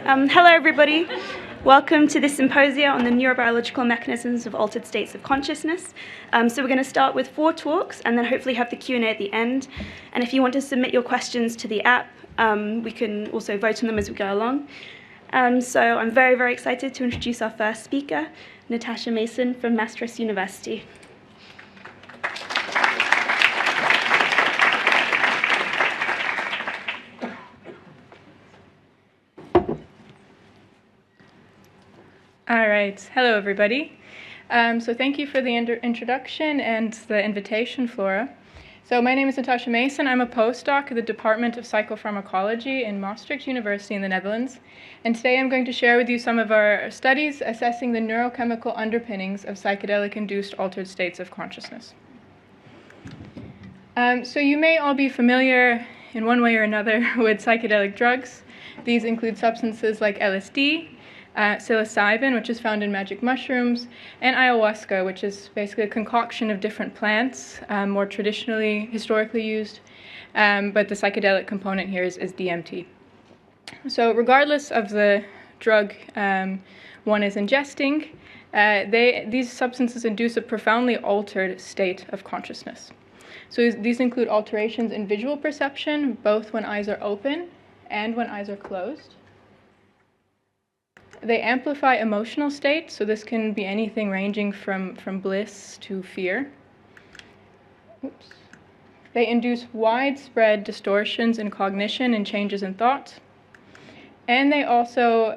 Hello, everybody. Welcome to this symposia on the neurobiological mechanisms of altered states of consciousness. So we're going to start with 4 talks and then hopefully have the Q&A at the end. And if you want to submit your questions to the app, we can also vote on them as we go along. So I'm very, very excited to introduce our first speaker, Natasha Mason from Maastricht University. All right. Hello, everybody. So thank you for the introduction and the invitation, Flora. So my name is Natasha Mason. I'm a postdoc at the Department of Psychopharmacology in Maastricht University in the Netherlands. And today I'm going to share with you some of our studies assessing the neurochemical underpinnings of psychedelic-induced altered states of consciousness. So you may all be familiar in one way or another with psychedelic drugs. These include substances like LSD, psilocybin, which is found in magic mushrooms, and ayahuasca, which is basically a concoction of different plants, more historically used, but the psychedelic component here is DMT. So regardless of the drug one is ingesting, these substances induce a profoundly altered state of consciousness. So these include alterations in visual perception, both when eyes are open and when eyes are closed. They amplify emotional states, so this can be anything ranging from bliss to fear. Oops. They induce widespread distortions in cognition and changes in thought. And they also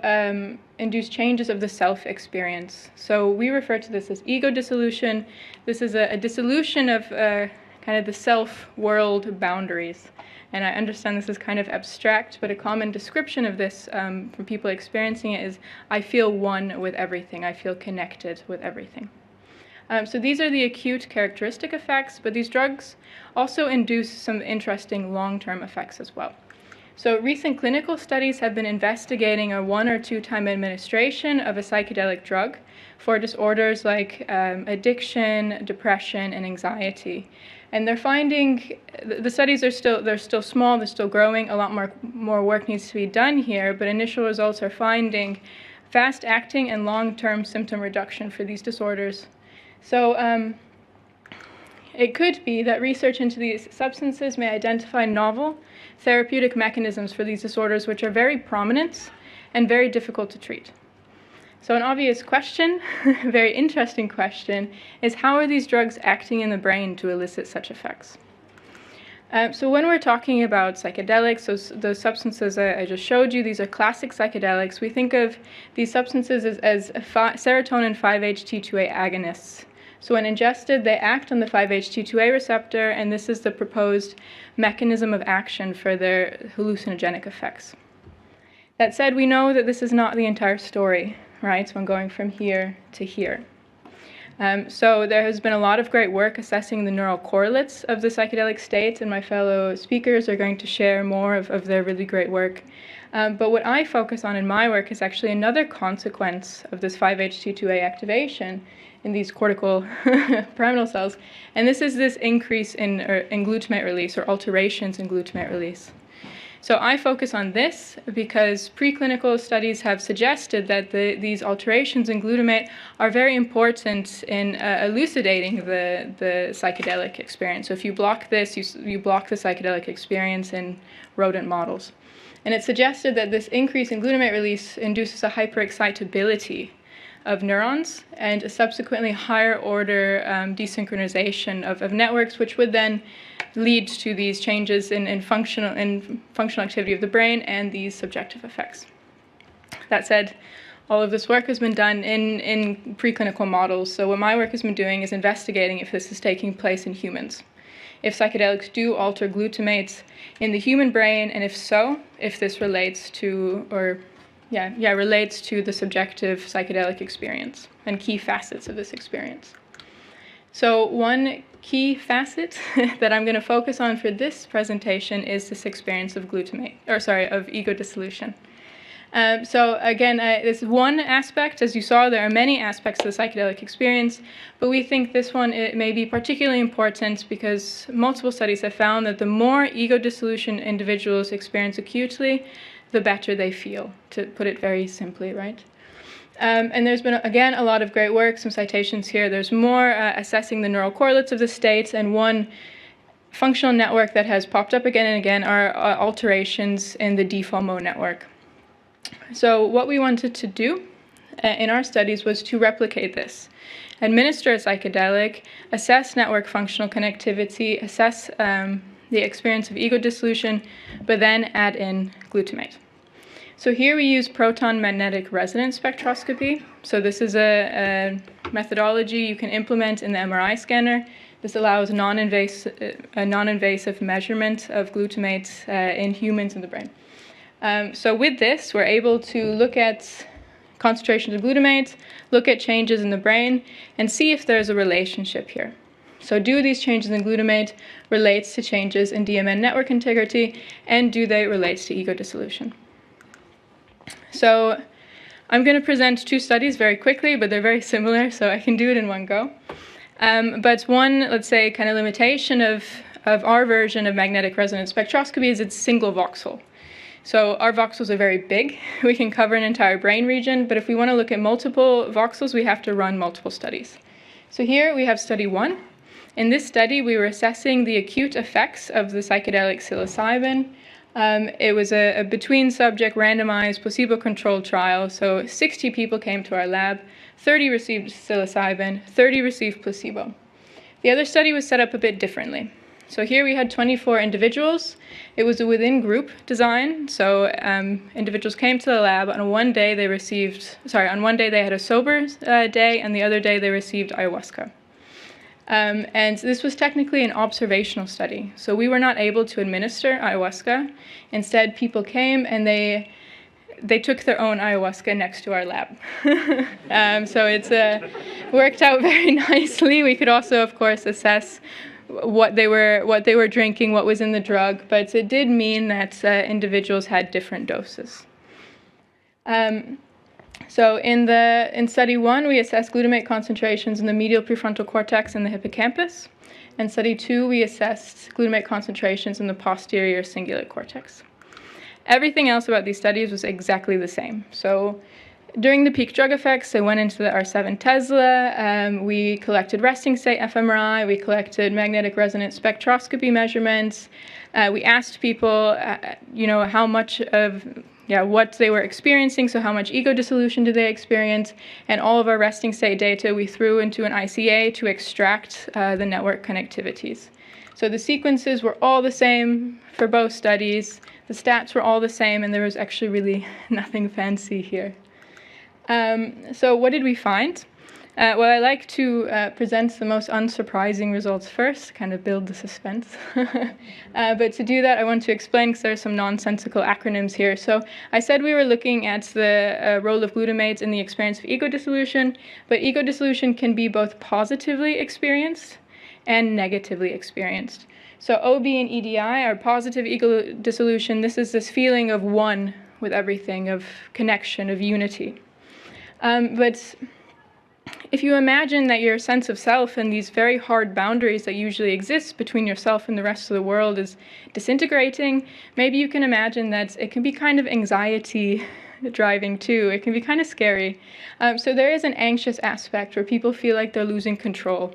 induce changes of the self-experience. So we refer to this as ego dissolution. This is a dissolution of kind of the self-world boundaries. And I understand this is kind of abstract, but a common description of this from people experiencing it is, I feel one with everything. I feel connected with everything. So these are the acute characteristic effects, but these drugs also induce some interesting long-term effects as well. So recent clinical studies have been investigating a 1 or 2 time administration of a psychedelic drug for disorders like addiction, depression, and anxiety. And they're finding, the studies are still small, they're still growing, a lot more work needs to be done here, but initial results are finding fast-acting and long-term symptom reduction for these disorders. So it could be that research into these substances may identify novel therapeutic mechanisms for these disorders, which are very prominent and very difficult to treat. So an obvious question, a very interesting question, is how are these drugs acting in the brain to elicit such effects? So when we're talking about psychedelics, those substances I just showed you, these are classic psychedelics. We think of these substances as serotonin 5-HT2A agonists. So when ingested, they act on the 5-HT2A receptor, and this is the proposed mechanism of action for their hallucinogenic effects. That said, we know that this is not the entire story, right? So I'm going from here to here. So there has been a lot of great work assessing the neural correlates of the psychedelic states, and my fellow speakers are going to share more of their really great work. But what I focus on in my work is actually another consequence of this 5-HT2A activation in these cortical pyramidal cells, and this is this increase in glutamate release, or alterations in glutamate release. So I focus on this because preclinical studies have suggested that these alterations in glutamate are very important in elucidating the psychedelic experience. So if you block this, you block the psychedelic experience in rodent models. And it suggested that this increase in glutamate release induces a hyperexcitability of neurons and a subsequently higher order desynchronization of networks, which would then lead to these changes in functional activity of the brain and these subjective effects. That said, all of this work has been done in preclinical models. So what my work has been doing is investigating if this is taking place in humans, if psychedelics do alter glutamates in the human brain, and if so, if this relates to the subjective psychedelic experience and key facets of this experience. So one key facet that I'm going to focus on for this presentation is this experience of of ego dissolution. So again, this is one aspect. As you saw, there are many aspects of the psychedelic experience, but we think this one it may be particularly important because multiple studies have found that the more ego dissolution individuals experience acutely, the better they feel, to put it very simply, right? And there's been, again, a lot of great work, some citations here. There's more assessing the neural correlates of the states, and one functional network that has popped up again and again are alterations in the DFOMO network. So what we wanted to do in our studies was to replicate this. Administer a psychedelic, assess network functional connectivity, assess the experience of ego dissolution, but then add in glutamate. So here we use proton magnetic resonance spectroscopy. So this is a methodology you can implement in the MRI scanner. This allows a non-invasive measurement of glutamate in humans in the brain. So with this, we're able to look at concentrations of glutamate, look at changes in the brain, and see if there's a relationship here. So do these changes in glutamate relate to changes in DMN network integrity, and do they relate to ego dissolution? So I'm going to present two studies very quickly, but they're very similar, so I can do it in one go. But one, let's say, kind of limitation of our version of magnetic resonance spectroscopy is it's single voxel. So our voxels are very big. We can cover an entire brain region, but if we want to look at multiple voxels, we have to run multiple studies. So here we have study 1. In this study, we were assessing the acute effects of the psychedelic psilocybin. It was a between-subject randomized placebo-controlled trial, so 60 people came to our lab, 30 received psilocybin, 30 received placebo. The other study was set up a bit differently. So here we had 24 individuals. It was a within-group design, so individuals came to the lab. On one day they had a sober day, and the other day they received ayahuasca. And this was technically an observational study, so we were not able to administer ayahuasca. Instead, people came and they took their own ayahuasca next to our lab. So it's worked out very nicely. We could also, of course, assess what they were drinking, what was in the drug, but it did mean that individuals had different doses. So in study 1, we assessed glutamate concentrations in the medial prefrontal cortex and the hippocampus. In study 2, we assessed glutamate concentrations in the posterior cingulate cortex. Everything else about these studies was exactly the same. So during the peak drug effects, they went into the R7 Tesla. We collected resting state fMRI. We collected magnetic resonance spectroscopy measurements. We asked people, how much of what they were experiencing, so how much ego dissolution did they experience, and all of our resting state data we threw into an ICA to extract the network connectivities. So the sequences were all the same for both studies, the stats were all the same, and there was actually really nothing fancy here. So what did we find? Well, I like to present the most unsurprising results first, kind of build the suspense. But to do that, I want to explain, because there are some nonsensical acronyms here. So I said we were looking at the role of glutamate in the experience of ego dissolution, but ego dissolution can be both positively experienced and negatively experienced. So OB and EDI are positive ego dissolution. This is this feeling of one with everything, of connection, of unity. But if you imagine that your sense of self and these very hard boundaries that usually exist between yourself and the rest of the world is disintegrating, maybe you can imagine that it can be kind of anxiety driving too. It can be kind of scary. So there is an anxious aspect where people feel like they're losing control.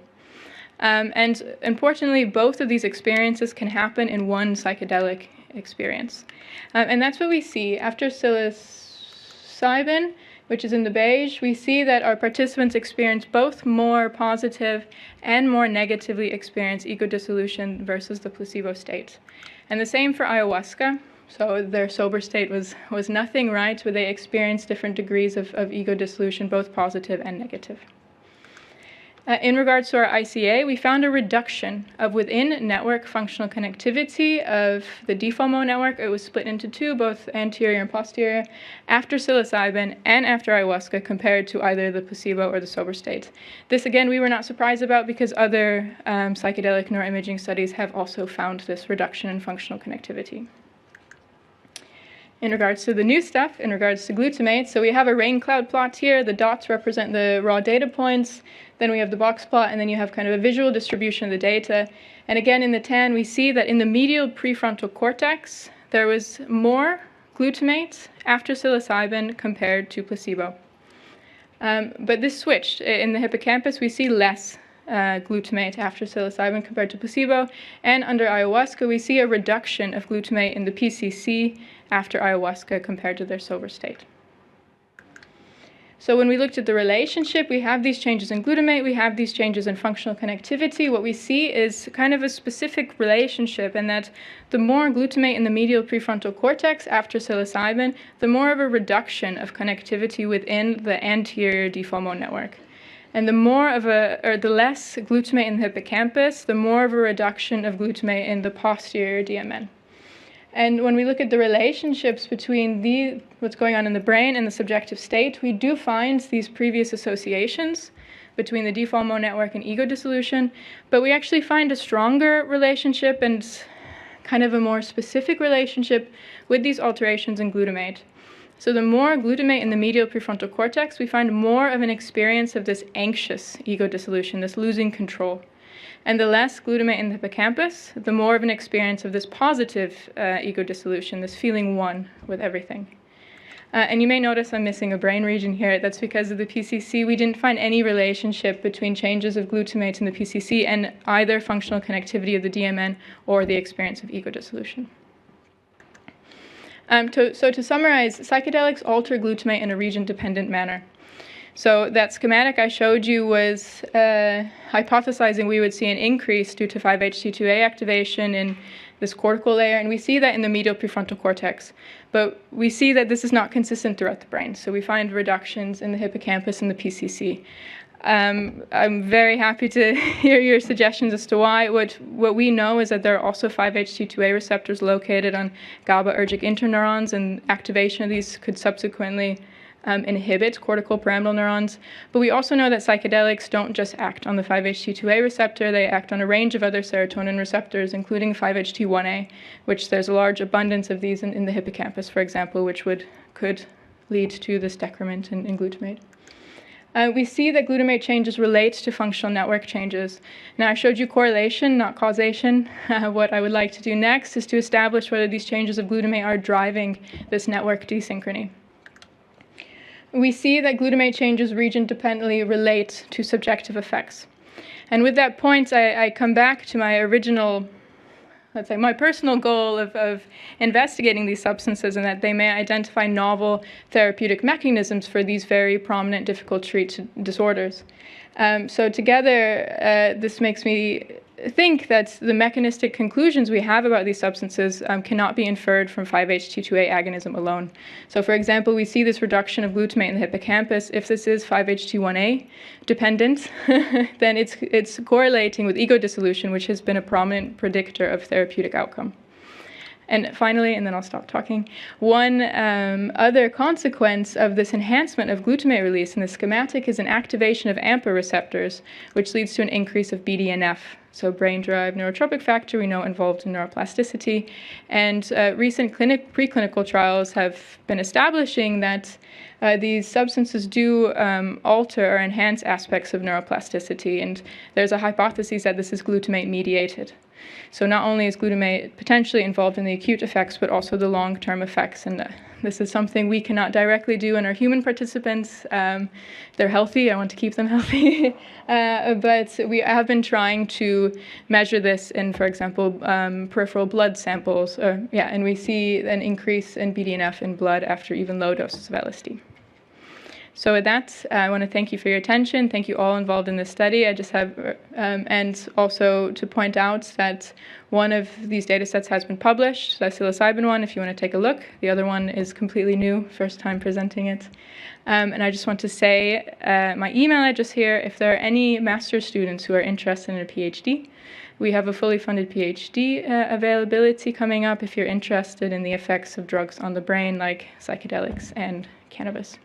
And importantly, both of these experiences can happen in one psychedelic experience. And that's what we see after psilocybin, which is in the beige. We see that our participants experience both more positive and more negatively experienced ego dissolution versus the placebo state. And the same for ayahuasca. So their sober state was nothing, right? Where they experienced different degrees of ego dissolution, both positive and negative. In regards to our ICA, we found a reduction of within-network functional connectivity of the DFOMO network. It was split into two, both anterior and posterior, after psilocybin and after ayahuasca compared to either the placebo or the sober state. This, again, we were not surprised about because other psychedelic neuroimaging studies have also found this reduction in functional connectivity. In regards to the new stuff, in regards to glutamate, so we have a rain cloud plot here. The dots represent the raw data points. Then we have the box plot, and then you have kind of a visual distribution of the data. And again, in the tan, we see that in the medial prefrontal cortex, there was more glutamate after psilocybin compared to placebo. But this switched. In the hippocampus, we see less glutamate after psilocybin compared to placebo, and under ayahuasca, we see a reduction of glutamate in the PCC after ayahuasca compared to their sober state. So when we looked at the relationship, we have these changes in glutamate, we have these changes in functional connectivity. What we see is kind of a specific relationship, in that the more glutamate in the medial prefrontal cortex after psilocybin, the more of a reduction of connectivity within the anterior default network. And the less glutamate in the hippocampus, the more of a reduction of glutamate in the posterior DMN. And when we look at the relationships between what's going on in the brain and the subjective state, we do find these previous associations between the default mode network and ego dissolution, but we actually find a stronger relationship and kind of a more specific relationship with these alterations in glutamate. So the more glutamate in the medial prefrontal cortex, we find more of an experience of this anxious ego dissolution, this losing control. And the less glutamate in the hippocampus, the more of an experience of this positive ego dissolution, this feeling one with everything. And you may notice I'm missing a brain region here. That's because of the PCC. We didn't find any relationship between changes of glutamate in the PCC and either functional connectivity of the DMN or the experience of ego dissolution. So to summarize, psychedelics alter glutamate in a region-dependent manner. So that schematic I showed you was hypothesizing we would see an increase due to 5-HT2A activation in this cortical layer, and we see that in the medial prefrontal cortex. But we see that this is not consistent throughout the brain, so we find reductions in the hippocampus and the PCC. I'm very happy to hear your suggestions as to why. What we know is that there are also 5-HT2A receptors located on GABAergic interneurons, and activation of these could subsequently inhibit cortical pyramidal neurons. But we also know that psychedelics don't just act on the 5-HT2A receptor, they act on a range of other serotonin receptors, including 5-HT1A, which there's a large abundance of these in the hippocampus, for example, which could lead to this decrement in glutamate. We see that glutamate changes relate to functional network changes. Now, I showed you correlation, not causation. What I would like to do next is to establish whether these changes of glutamate are driving this network desynchrony. We see that glutamate changes region-dependently relate to subjective effects. And with that point, I come back to my original, let's say, my personal goal of investigating these substances, and that they may identify novel therapeutic mechanisms for these very prominent, difficult-to-treat disorders. So together, this makes me think that the mechanistic conclusions we have about these substances cannot be inferred from 5-HT2A agonism alone. So for example, we see this reduction of glutamate in the hippocampus. If this is 5-HT1A dependent, then it's correlating with ego dissolution, which has been a prominent predictor of therapeutic outcome. And finally, and then I'll stop talking, one other consequence of this enhancement of glutamate release in the schematic is an activation of AMPA receptors, which leads to an increase of BDNF, so brain-derived neurotropic factor, we know involved in neuroplasticity. And recent preclinical trials have been establishing that these substances do alter or enhance aspects of neuroplasticity, and there's a hypothesis that this is glutamate-mediated. So not only is glutamate potentially involved in the acute effects, but also the long-term effects. And this is something we cannot directly do in our human participants. They're healthy. I want to keep them healthy. But we have been trying to measure this in, for example, peripheral blood samples. And we see an increase in BDNF in blood after even low doses of LSD. So with that, I want to thank you for your attention. Thank you all involved in this study. I just have, and also to point out that one of these data sets has been published, the psilocybin one, if you want to take a look. The other one is completely new, first time presenting it. And I just want to say my email address here, if there are any master's students who are interested in a PhD, we have a fully funded PhD availability coming up if you're interested in the effects of drugs on the brain, like psychedelics and cannabis.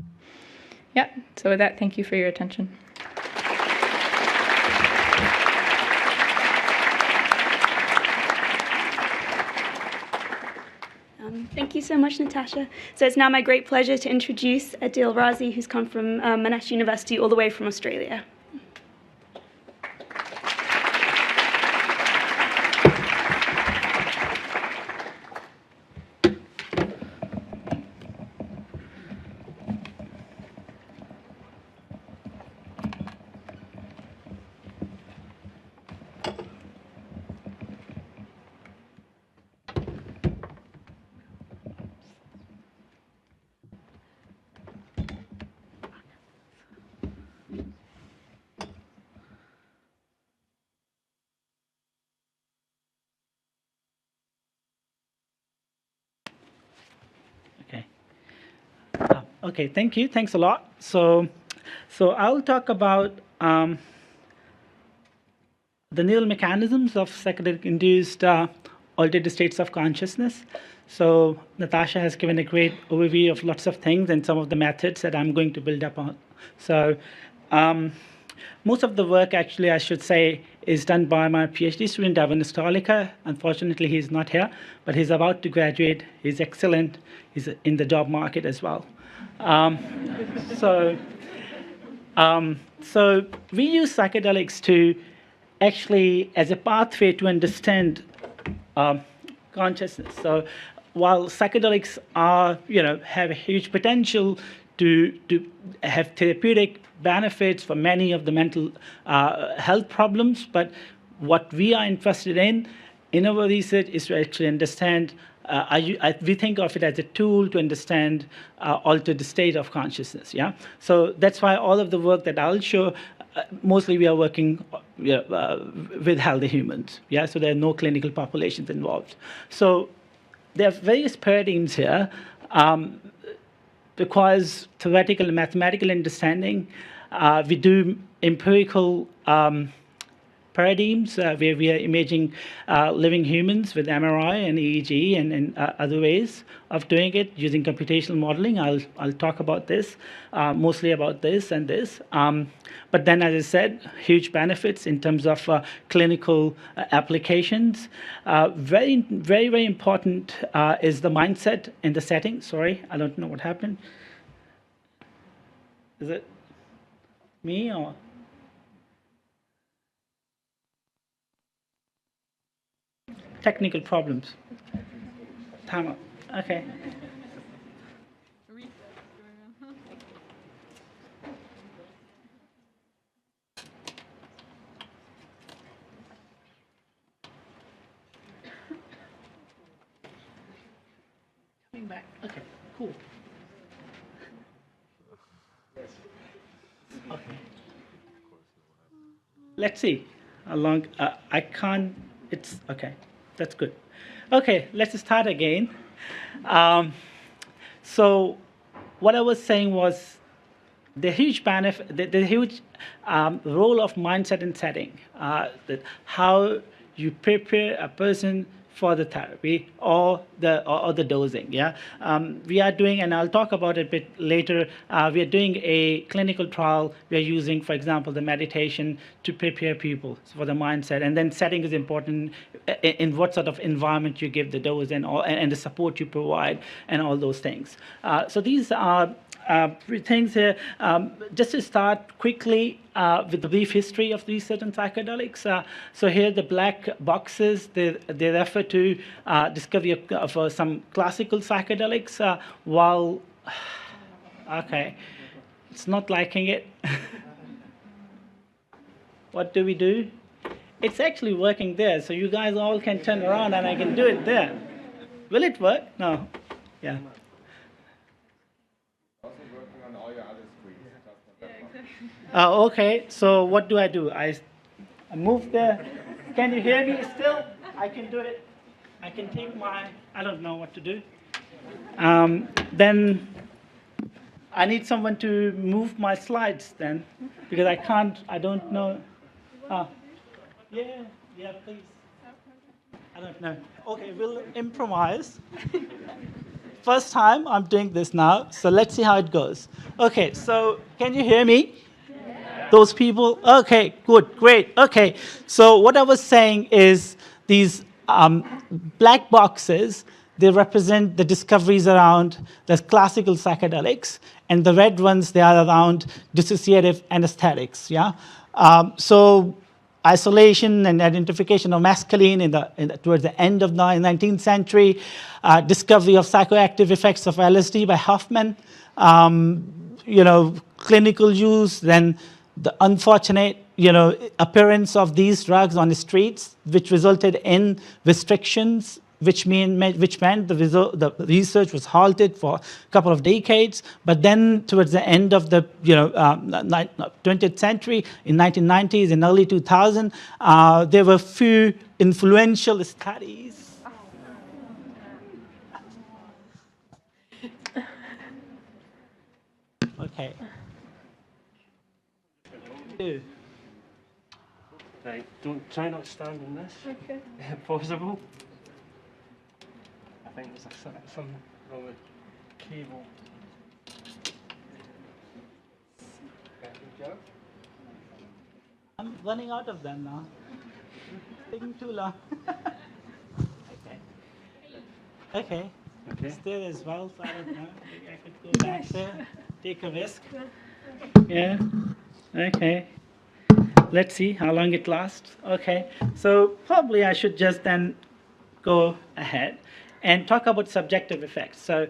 Yeah, so with that, thank you for your attention. Thank you so much, Natasha. So it's now my great pleasure to introduce Adil Razi, who's come from Monash University all the way from Australia. Okay, thank you. Thanks a lot. So I'll talk about the neural mechanisms of psychedelic-induced altered states of consciousness. So Natasha has given a great overview of lots of things and some of the methods that I'm going to build up on. So most of the work, actually, I should say, is done by my PhD student, Davin Stolika. Unfortunately, he's not here, but he's about to graduate. He's excellent. He's in the job market as well. So we use psychedelics to actually as a pathway to understand consciousness. So while psychedelics are, have a huge potential to have therapeutic benefits for many of the mental health problems, but what we are interested in our research is to actually understand. We think of it as a tool to understand altered state of consciousness. Yeah, so that's why all of the work that I'll show, mostly we are working with healthy humans. Yeah, so there are no clinical populations involved. So there are various paradigms here. Requires theoretical and mathematical understanding. We do empirical paradigms where we are imaging living humans with MRI and EEG and other ways of doing it using computational modeling. I'll talk about this, mostly about this and this. But then, as I said, huge benefits in terms of clinical applications. Very, very, very important is the mindset in the setting. Sorry, I don't know what happened. Is it me or? Technical problems. Time up. Okay. Coming back. Okay, cool. Okay. Let's see how long. I can't. It's okay. That's good. Okay, let's start again. So what I was saying was the huge benefit, the huge role of mindset and setting, that how you prepare a person for the therapy or the dosing. Yeah, we are doing, and I'll talk about it a bit later. We are doing a clinical trial. We are using, for example, the meditation to prepare people for the mindset, and then setting is important in what sort of environment you give the dose and the support you provide and all those things. So these are things here. Just to start quickly with the brief history of research on psychedelics. So here the black boxes, they refer to discovery of some classical psychedelics, while, okay, it's not liking it. What do we do? It's actually working there, so you guys all can turn around and I can do it there. Will it work? No. Yeah. Okay, so what do? I move there. Can you hear me still? I can do it. I can take I don't know what to do. Then I need someone to move my slides then, because I don't know. Yeah, please. I don't know. Okay, we'll improvise. First time I'm doing this now, so let's see how it goes. Okay, so can you hear me? Those people? Okay, good, great. Okay, so what I was saying is these black boxes, they represent the discoveries around the classical psychedelics, and the red ones, they are around dissociative anesthetics, yeah? So isolation and identification of mescaline towards the end of the 19th century, discovery of psychoactive effects of LSD by Hoffman, clinical use, then the unfortunate, appearance of these drugs on the streets, which resulted in restrictions, which meant the research was halted for a couple of decades. But then, towards the end of the 20th century, in 1990s and early 2000, there were few influential studies. Okay. Right, try not to stand in this, Okay. if possible. I think there's something wrong with cable. I'm running out of them now. It's taking too long. Okay. Okay. Okay. It's there as well, so I don't know. Maybe I could go back there, take a risk. Yeah. Okay. Let's see how long it lasts. Okay. So probably I should just then go ahead and talk about subjective effects. So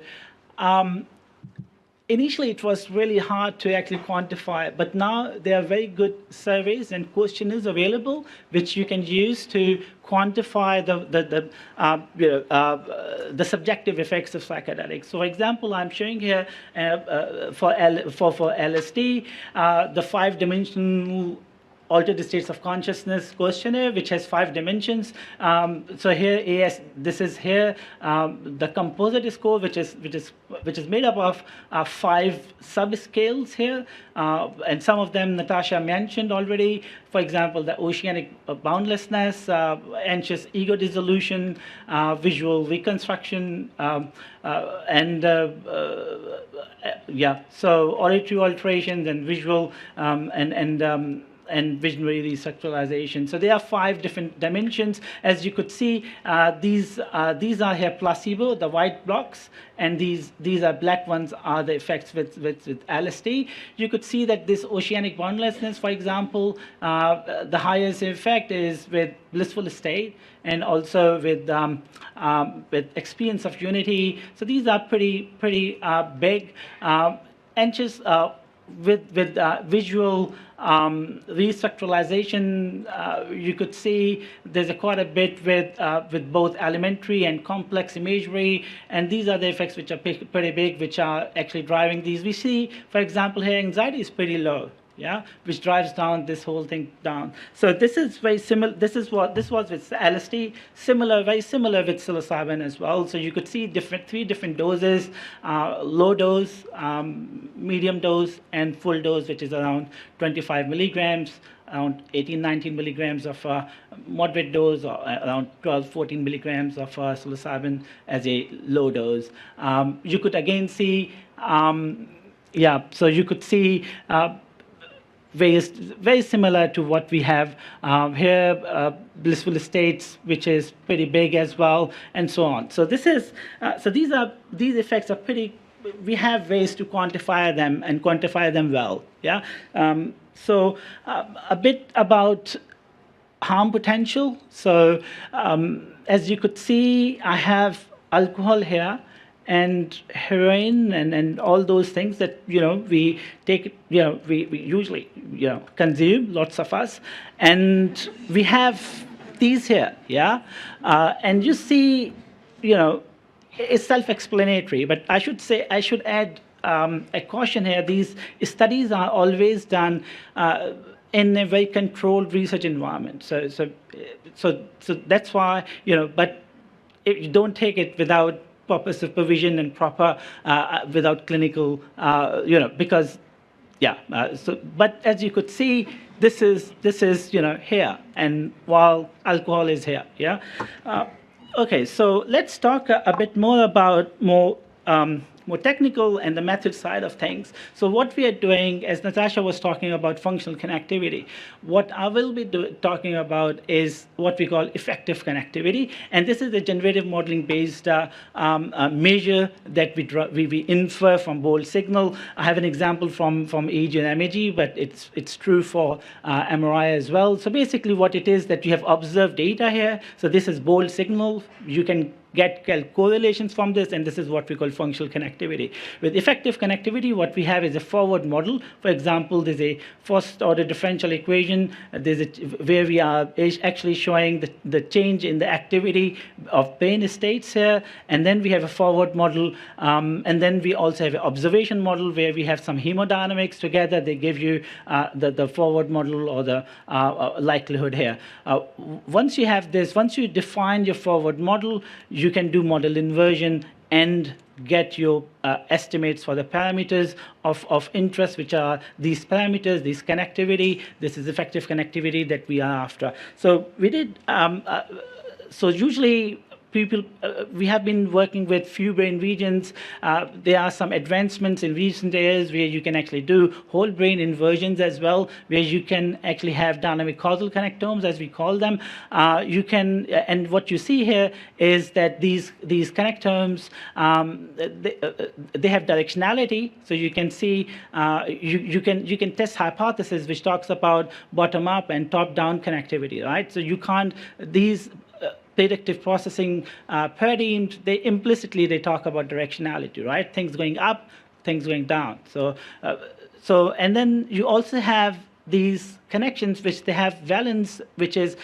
initially it was really hard to actually quantify, but now there are very good surveys and questionnaires available which you can use to quantify the subjective effects of psychedelics. So, for example, I'm showing here for LSD the 5-dimensional altered states of consciousness questionnaire, which has 5 dimensions. So here, this is here the composite score, which is made up of 5 subscales here, and some of them Natasha mentioned already. For example, the oceanic boundlessness, anxious ego dissolution, visual reconstruction, and so auditory alterations and visual and visionary restructuralization. So there are 5 different dimensions. As you could see, these are here placebo, the white blocks, and these are black ones are the effects with LSD. You could see that this oceanic boundlessness, for example, the highest effect is with blissful state and also with experience of unity. So these are pretty big. Anxious with visual restructuralization, you could see there's quite a bit with both elementary and complex imagery, and these are the effects which are pretty big, which are actually driving these. We see, for example, here anxiety is pretty low, yeah, which drives down this whole thing down. So this is very similar. This was with LSD, very similar with psilocybin as well. So you could see 3 different doses: low dose, medium dose, and full dose, which is around 25 milligrams, around 18-19 milligrams of moderate dose, or around 12-14 milligrams of psilocybin as a low dose. You could again see, so you could see very similar to what we have here, blissful states, which is pretty big as well, and so on. So this is these effects are pretty. We have ways to quantify them and quantify them well. Yeah. So a bit about harm potential. So as you could see, I have alcohol here, and heroin and all those things that we take, we usually consume, lots of us, and we have these here, and you see, it's self-explanatory, but I should add a caution here. These studies are always done in a very controlled research environment, so that's why, but you don't take it without proper supervision and proper without clinical, because but as you could see, this is here, and while alcohol is here, okay, so let's talk a bit more about more technical and the method side of things. So what we are doing, as Natasha was talking about functional connectivity, what I will be talking about is what we call effective connectivity, and this is a generative modeling based measure that we infer from bold signal. I have an example from EEG and MEG, but it's true for MRI as well. So basically what it is that you have observed data here. So this is bold signal. You can get correlations from this, and this is what we call functional connectivity. With effective connectivity, what we have is a forward model. For example, there's a first-order differential equation where we are actually showing the change in the activity of brain states here, and then we have a forward model, and then we also have an observation model where we have some hemodynamics together. They give you the forward model or the likelihood here. Once you have this, once you define your forward model, you can do model inversion and get your estimates for the parameters of interest, which are these parameters, this connectivity. This is effective connectivity that we are after. So we did, so usually we have been working with few brain regions. There are some advancements in recent years where you can actually do whole brain inversions as well, where you can actually have dynamic causal connectomes, as we call them. You can, and what you see here is that these connectomes, they have directionality. So you can see, you can test hypothesis, which talks about bottom up and top down connectivity, right? So you can't, these predictive processing paradigms, they implicitly talk about directionality, right? Things going up, things going down. So and then you also have these connections which they have valence, which is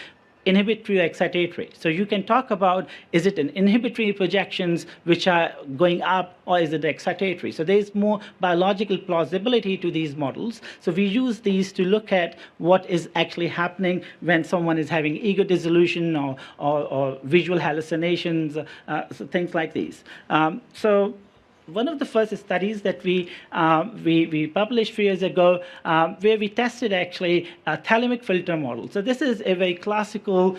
inhibitory or excitatory. So you can talk about, is it an inhibitory projections which are going up, or is it excitatory? So there's more biological plausibility to these models. So we use these to look at what is actually happening when someone is having ego dissolution or visual hallucinations, so things like these. So one of the first studies that we published 3 years ago, where we tested actually a thalamic filter model. So this is a very classical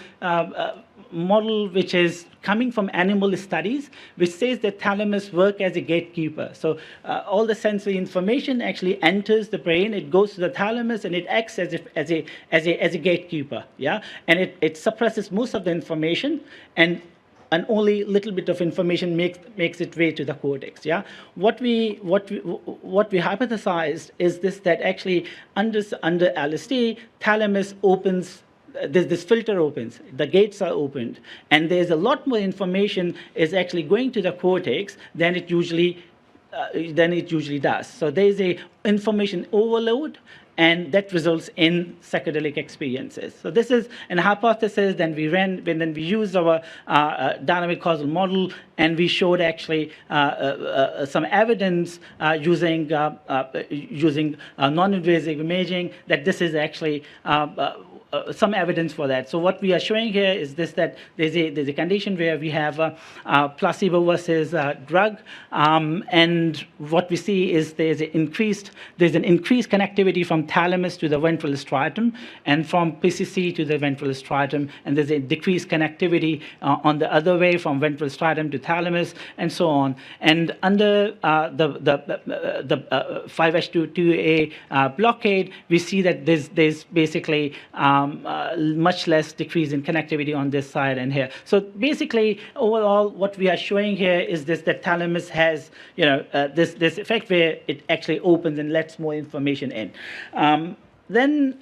model which is coming from animal studies, which says that thalamus work as a gatekeeper. So all the sensory information actually enters the brain, it goes to the thalamus, and it acts as a gatekeeper, yeah, and it suppresses most of the information, and only a little bit of information makes its way to the cortex. Yeah, what we hypothesized is this, that actually under LSD, thalamus opens. This filter opens, the gates are opened, and there's a lot more information is actually going to the cortex than it usually does. So there's a information overload, and that results in psychedelic experiences. So this is an hypothesis. Then we used our dynamic causal model, and we showed actually some evidence using non-invasive imaging that this is actually some evidence for that. So what we are showing here is this, that there's a condition where we have placebo versus drug, and what we see is there's an increased connectivity from thalamus to the ventral striatum, and from PCC to the ventral striatum, and there's a decreased connectivity on the other way from ventral striatum to thalamus, and so on. And under the 5-HT2A blockade, we see that there's basically much less decrease in connectivity on this side and here. So basically, overall, what we are showing here is this, that thalamus has, this effect where it actually opens and lets more information in. Then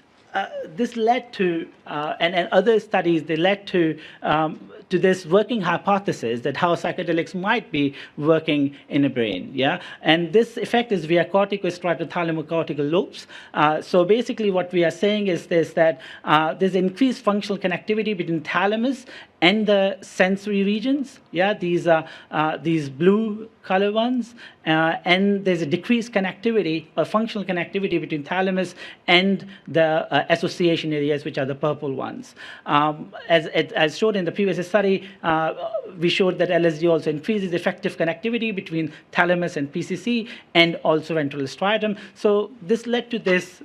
this led to, and other studies, they led to this working hypothesis that how psychedelics might be working in the brain, yeah? And this effect is via corticostriatothalamocortical lobes. So basically what we are saying is this, that there's increased functional connectivity between thalamus and the sensory regions, yeah, these blue color ones, and there's a decreased connectivity, or functional connectivity between thalamus and the association areas, which are the purple ones. As showed in the previous study, we showed that LSD also increases effective connectivity between thalamus and PCC, and also ventral striatum. So this led to this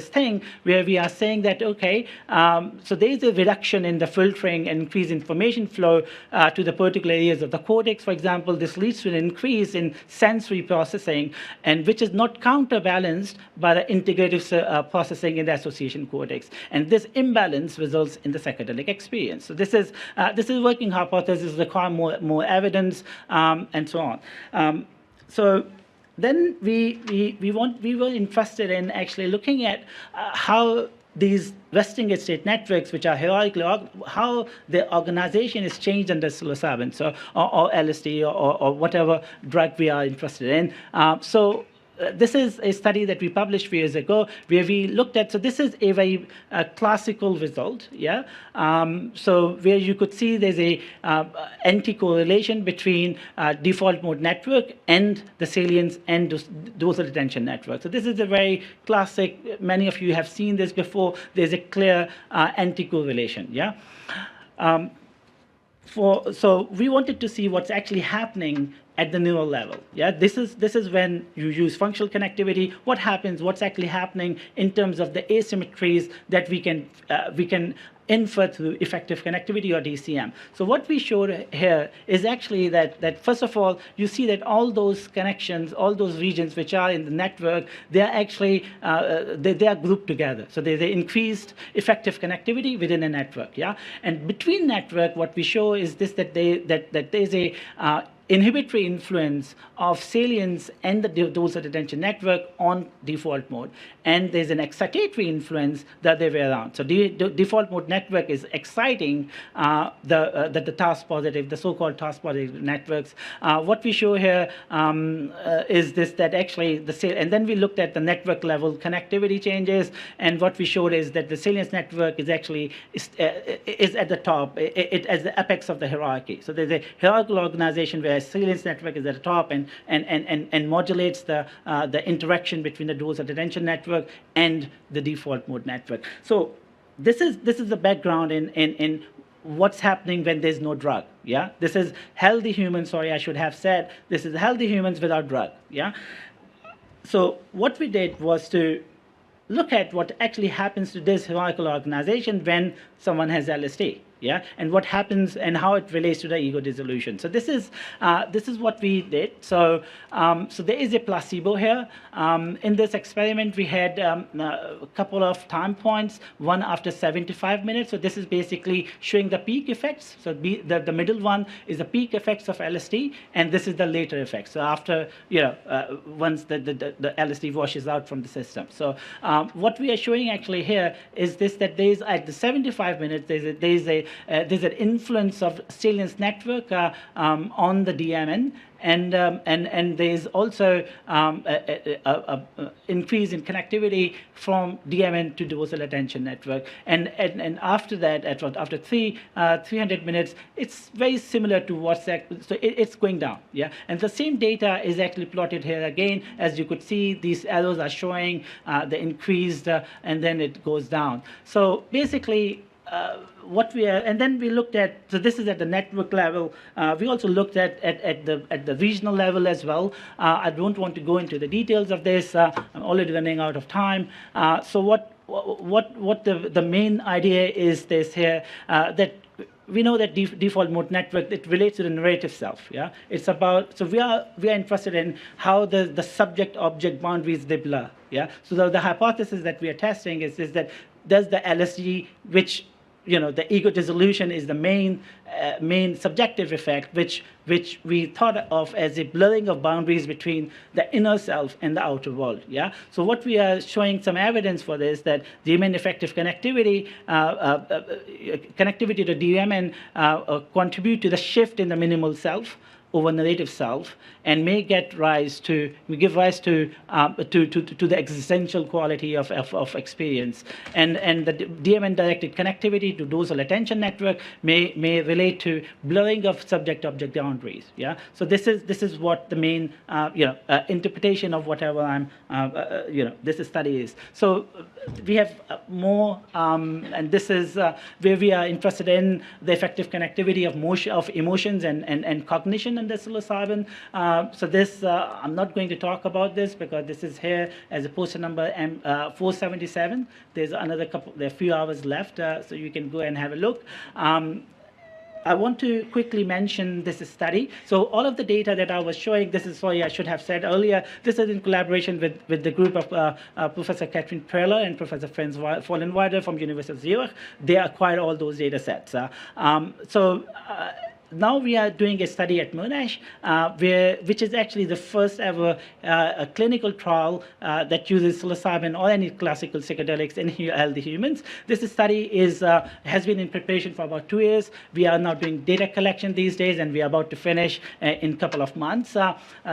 thing where we are saying that, okay, so there's a reduction in the filtering and increase in information flow to the particular areas of the cortex. For example, this leads to an increase in sensory processing, and which is not counterbalanced by the integrative processing in the association cortex. And this imbalance results in the psychedelic experience. So this is working hypothesis, require more evidence, and so on. So then we were interested in actually looking at how these resting state networks, which are hierarchically, how the organization is changed under psilocybin, so or LSD or whatever drug we are interested in. This is a study that we published 3 years ago, where we looked at, so this is a very classical result, yeah? So where you could see there's a anti-correlation between default mode network and the salience and dosal retention network. So this is a very classic, many of you have seen this before, there's a clear anti-correlation, yeah? So we wanted to see what's actually happening at the neural level. Yeah, this is when you use functional connectivity. What happens? What's actually happening in terms of the asymmetries that we can infer through effective connectivity, or DCM. So what we showed here is actually that first of all, you see that all those connections, all those regions which are in the network, they are actually they are grouped together. So there's an increased effective connectivity within a network. Yeah, and between network, what we show is this, that there's a inhibitory influence of salience and the dose attention network on default mode, and there's an excitatory influence the other way around. So the default mode network is exciting the task positive, the so-called task positive networks. What we show here is this, that actually and then we looked at the network level connectivity changes, and what we showed is that the salience network is actually is at the top, it as the apex of the hierarchy. So there's a hierarchical organization where salience network is at the top and modulates the interaction between the dose and attention network and the default mode network. So this is the background in what's happening when there's no drug. Yeah, this is healthy humans. Sorry, I should have said this is healthy humans without drug. Yeah. So what we did was to look at what actually happens to this hierarchical organization when someone has LSD. Yeah, and what happens and how it relates to the ego dissolution. So this is what we did. So so there is a placebo here. In this experiment, we had a couple of time points. One after 75 minutes. So this is basically showing the peak effects. So the middle one is the peak effects of LSD, and this is the later effects. So after once the LSD washes out from the system. So what we are showing actually here is this, that there is at the 75 minutes there's an influence of salience network on the DMN, and there's also a increase in connectivity from DMN to dosal attention network, and after that, after 300 minutes, it's very similar to what's that. So it's going down. Yeah, and the same data is actually plotted here again. As you could see, these arrows are showing the increased, and then it goes down. So basically, and then we looked at, so this is at the network level. We also looked at the regional level as well. I don't want to go into the details of this. I'm already running out of time. So what the main idea is this here, that we know that default mode network, it relates to the narrative self. Yeah, it's about, so we are interested in how the subject object boundaries, they blur. Yeah, so the hypothesis that we are testing is that does the LSD, which the ego dissolution is the main subjective effect, which we thought of as a blurring of boundaries between the inner self and the outer world. Yeah. So what we are showing some evidence for this, that DMN effective connectivity, connectivity to DMN contribute to the shift in the minimal self over narrative self, and may give rise to the existential quality of experience, and the DMN directed connectivity to dosal attention network may relate to blurring of subject object boundaries. Yeah, so this is what the main interpretation of whatever this study is. So we have more, and this is where we are interested in the effective connectivity of emotions and cognition in the psilocybin. So this, I'm not going to talk about this because this is here as a poster number 477. There's another couple, there are a few hours left, so you can go and have a look. I want to quickly mention this study. So all of the data that I was showing, this is, sorry, I should have said earlier, this is in collaboration with the group of Professor Catherine Preller and Professor Franz Vollenweider from University of Zurich. They acquired all those data sets. Now we are doing a study at Moujaes, which is actually the first ever a clinical trial that uses psilocybin or any classical psychedelics in healthy humans. This study has been in preparation for about 2 years. We are now doing data collection these days, and we are about to finish in a couple of months.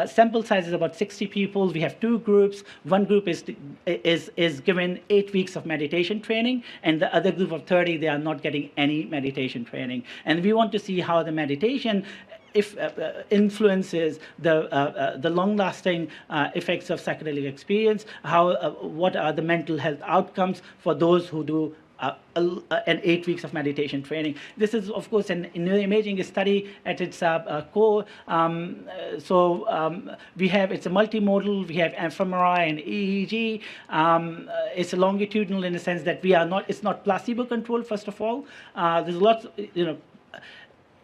Sample size is about 60 people. We have 2 groups. One group is given 8 weeks of meditation training, and the other group of 30, they are not getting any meditation training. And we want to see how the meditation influences the long-lasting effects of psychedelic experience. What are the mental health outcomes for those who do and 8 weeks of meditation training. This is, of course, an neuroimaging study at its core. We have, it's a multimodal, we have fMRI and EEG. It's a longitudinal in the sense that it's not placebo controlled, first of all. There's lots,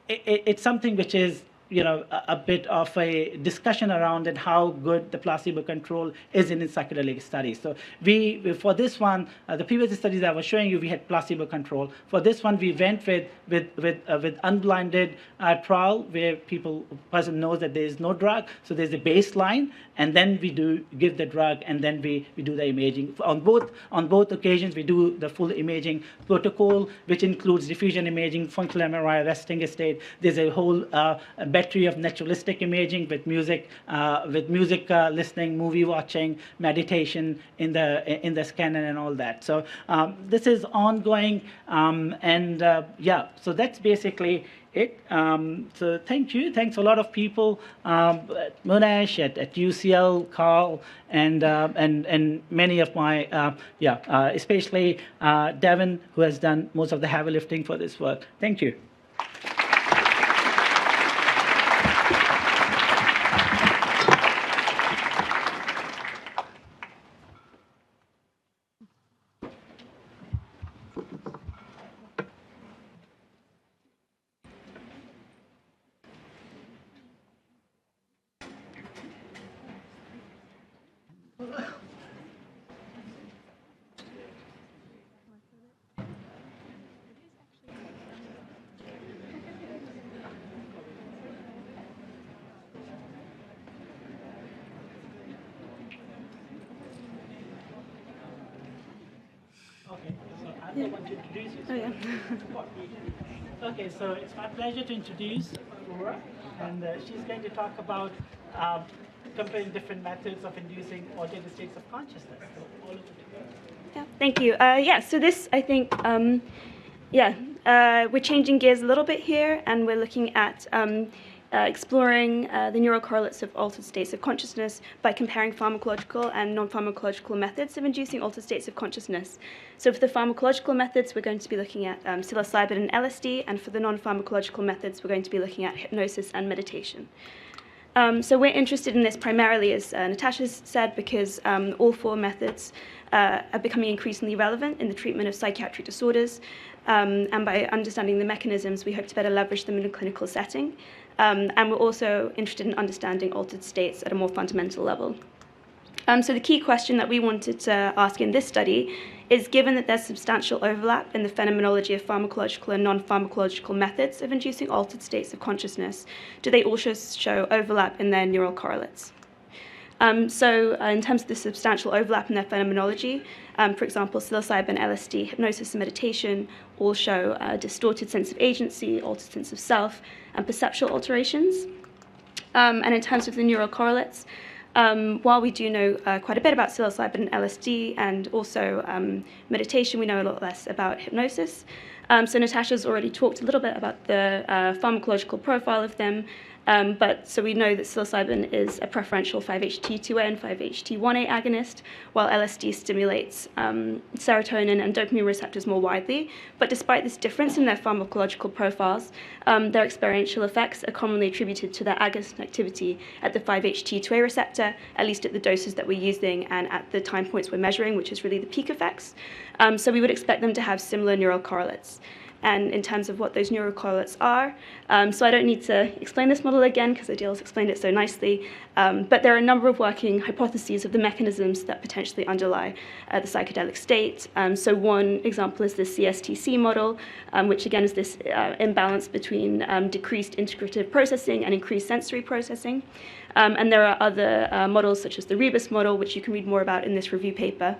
it's something which is, a bit of a discussion around it, how good the placebo control is in psychedelic studies. So for this one, the previous studies I was showing you, we had placebo control. For this one, we went with unblinded trial where person knows that there is no drug, so there's a baseline, and then we give the drug, and then we do the imaging. On both occasions, we do the full imaging protocol, which includes diffusion imaging, functional MRI, resting state. There's a whole battery of naturalistic imaging with music listening, movie watching, meditation in the scanner and all that. So this is ongoing, so that's basically it. So thank you. Thanks a lot of people at Moujaes, at UCL, Carl, and many of my, especially Devin, who has done most of the heavy lifting for this work. Thank you. Okay, so I'm the one to introduce you. Oh, yeah. Okay, so it's my pleasure to introduce Flora, and she's going to talk about comparing different methods of inducing altered states of consciousness. So all of it. Yeah, thank you. So this, I think, we're changing gears a little bit here, and we're looking at exploring the neural correlates of altered states of consciousness by comparing pharmacological and non-pharmacological methods of inducing altered states of consciousness. So for the pharmacological methods, we're going to be looking at psilocybin and LSD, and for the non-pharmacological methods, we're going to be looking at hypnosis and meditation. So we're interested in this primarily, as Natasha said, because all four methods are becoming increasingly relevant in the treatment of psychiatric disorders, and by understanding the mechanisms, we hope to better leverage them in a clinical setting. And we're also interested in understanding altered states at a more fundamental level. So the key question that we wanted to ask in this study is, given that there's substantial overlap in the phenomenology of pharmacological and non-pharmacological methods of inducing altered states of consciousness, do they also show overlap in their neural correlates? In terms of the substantial overlap in their phenomenology, for example, psilocybin, LSD, hypnosis, and meditation all show a distorted sense of agency, altered sense of self, and perceptual alterations. And in terms of the neural correlates, while we do know quite a bit about psilocybin and LSD, and also meditation, we know a lot less about hypnosis. So Natasha's already talked a little bit about the pharmacological profile of them, so we know that psilocybin is a preferential 5-HT2A and 5-HT1A agonist, while LSD stimulates serotonin and dopamine receptors more widely. But despite this difference in their pharmacological profiles, their experiential effects are commonly attributed to their agonist activity at the 5-HT2A receptor, at least at the doses that we're using and at the time points we're measuring, which is really the peak effects. So we would expect them to have similar neural correlates. And in terms of what those neural correlates are, so I don't need to explain this model again because Adil's explained it so nicely, but there are a number of working hypotheses of the mechanisms that potentially underlie the psychedelic state. So one example is the CSTC model, which again is this imbalance between decreased integrative processing and increased sensory processing. And there are other models such as the Rebus model, which you can read more about in this review paper.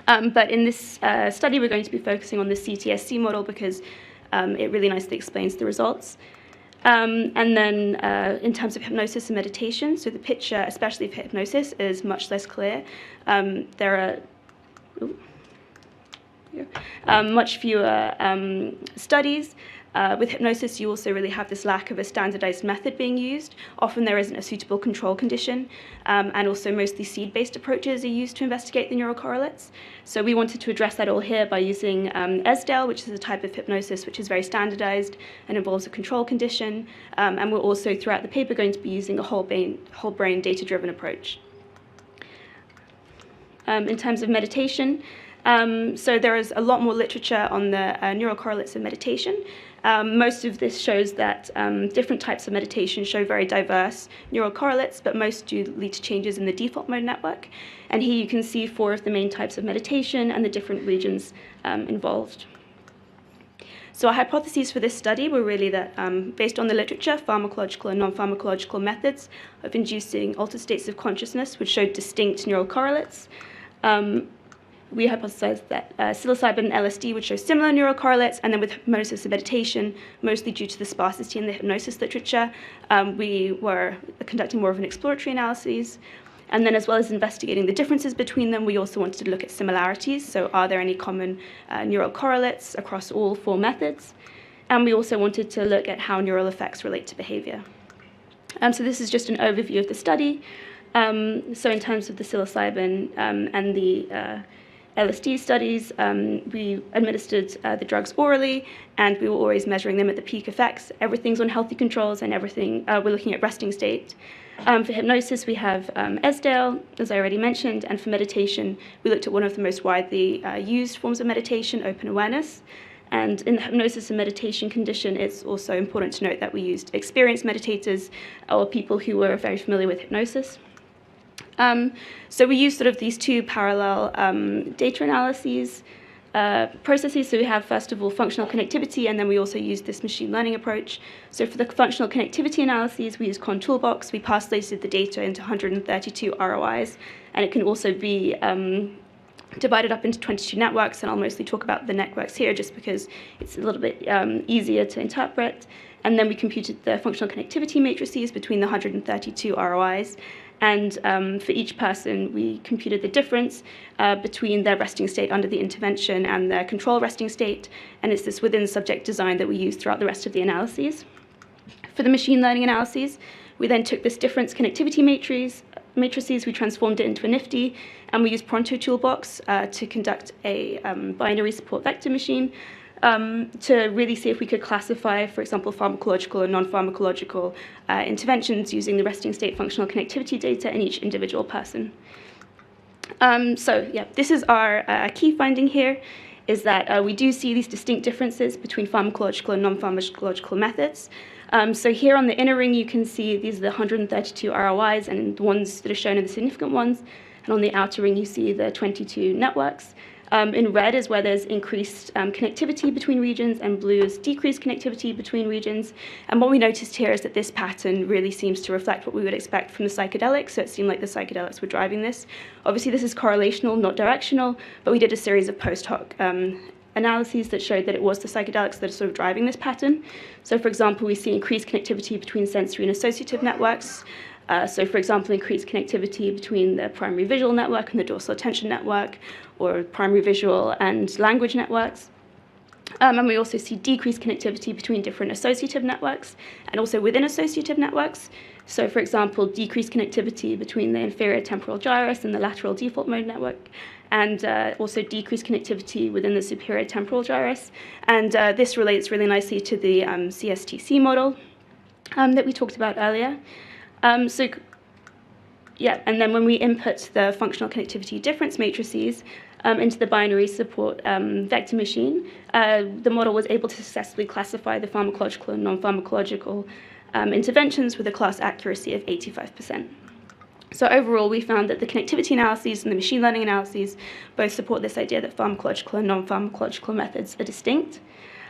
But in this study, we're going to be focusing on the CTSC model because it really nicely explains the results. And then in terms of hypnosis and meditation, so the picture, especially for hypnosis, is much less clear. There are much fewer studies, With hypnosis, you also really have this lack of a standardized method being used. Often there isn't a suitable control condition, and also mostly seed-based approaches are used to investigate the neural correlates. So we wanted to address that all here by using ESDL, which is a type of hypnosis which is very standardized and involves a control condition. And we're also, throughout the paper, going to be using a whole brain data-driven approach. In terms of meditation, so there is a lot more literature on the neural correlates of meditation. Most of this shows that different types of meditation show very diverse neural correlates, but most do lead to changes in the default mode network. And here you can see 4 of the main types of meditation and the different regions involved. So our hypotheses for this study were really that, based on the literature, pharmacological and non-pharmacological methods of inducing altered states of consciousness which showed distinct neural correlates. We hypothesized that psilocybin and LSD would show similar neural correlates, and then with hypnosis and meditation, mostly due to the sparsity in the hypnosis literature, we were conducting more of an exploratory analysis. And then, as well as investigating the differences between them, we also wanted to look at similarities. So are there any common neural correlates across all 4 methods? And we also wanted to look at how neural effects relate to behavior. So this is just an overview of the study. So in terms of the psilocybin and the LSD studies, we administered the drugs orally, and we were always measuring them at the peak effects. Everything's on healthy controls, and everything we're looking at resting state. For hypnosis, we have ESDL, as I already mentioned, and for meditation, we looked at one of the most widely used forms of meditation, open awareness. And in the hypnosis and meditation condition, it's also important to note that we used experienced meditators or people who were very familiar with hypnosis. So we use sort of these 2 parallel data analyses processes. So we have, first of all, functional connectivity, and then we also use this machine learning approach. So for the functional connectivity analyses, we use Con Toolbox. We parcellated the data into 132 ROIs, and it can also be divided up into 22 networks, and I'll mostly talk about the networks here just because it's a little bit easier to interpret. And then we computed the functional connectivity matrices between the 132 ROIs. And for each person, we computed the difference between their resting state under the intervention and their control resting state. And it's this within-subject design that we use throughout the rest of the analyses. For the machine learning analyses, we then took this difference connectivity matrices, we transformed it into a NIFTY, and we used Pronto Toolbox to conduct a binary support vector machine to really see if we could classify, for example, pharmacological and non-pharmacological interventions using the resting state functional connectivity data in each individual person. So yeah, this is our key finding here, is that we do see these distinct differences between pharmacological and non-pharmacological methods. So here on the inner ring, you can see these are the 132 ROIs, and the ones that are shown are the significant ones. And on the outer ring, you see the 22 networks. In red is where there's increased connectivity between regions, and blue is decreased connectivity between regions. And what we noticed here is that this pattern really seems to reflect what we would expect from the psychedelics, so it seemed like the psychedelics were driving this. Obviously, this is correlational, not directional, but we did a series of post hoc analyses that showed that it was the psychedelics that are sort of driving this pattern. So, for example, we see increased connectivity between sensory and associative networks. So, for example, increased connectivity between the primary visual network and the dorsal attention network, or primary visual and language networks. And we also see decreased connectivity between different associative networks and also within associative networks. So, for example, decreased connectivity between the inferior temporal gyrus and the lateral default mode network, and also decreased connectivity within the superior temporal gyrus. And this relates really nicely to the CSTC model that we talked about earlier. And then when we input the functional connectivity difference matrices into the binary support vector machine, the model was able to successfully classify the pharmacological and non-pharmacological interventions with a class accuracy of 85%. So overall, we found that the connectivity analyses and the machine learning analyses both support this idea that pharmacological and non-pharmacological methods are distinct.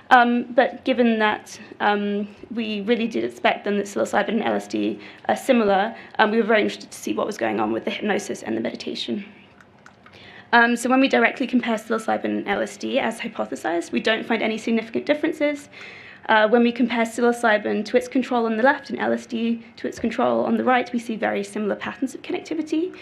But given that we really did expect them that psilocybin and LSD are similar, we were very interested to see what was going on with the hypnosis and the meditation. So when we directly compare psilocybin and LSD as hypothesized, we don't find any significant differences. When we compare psilocybin to its control on the left and LSD to its control on the right, we see very similar patterns of connectivity.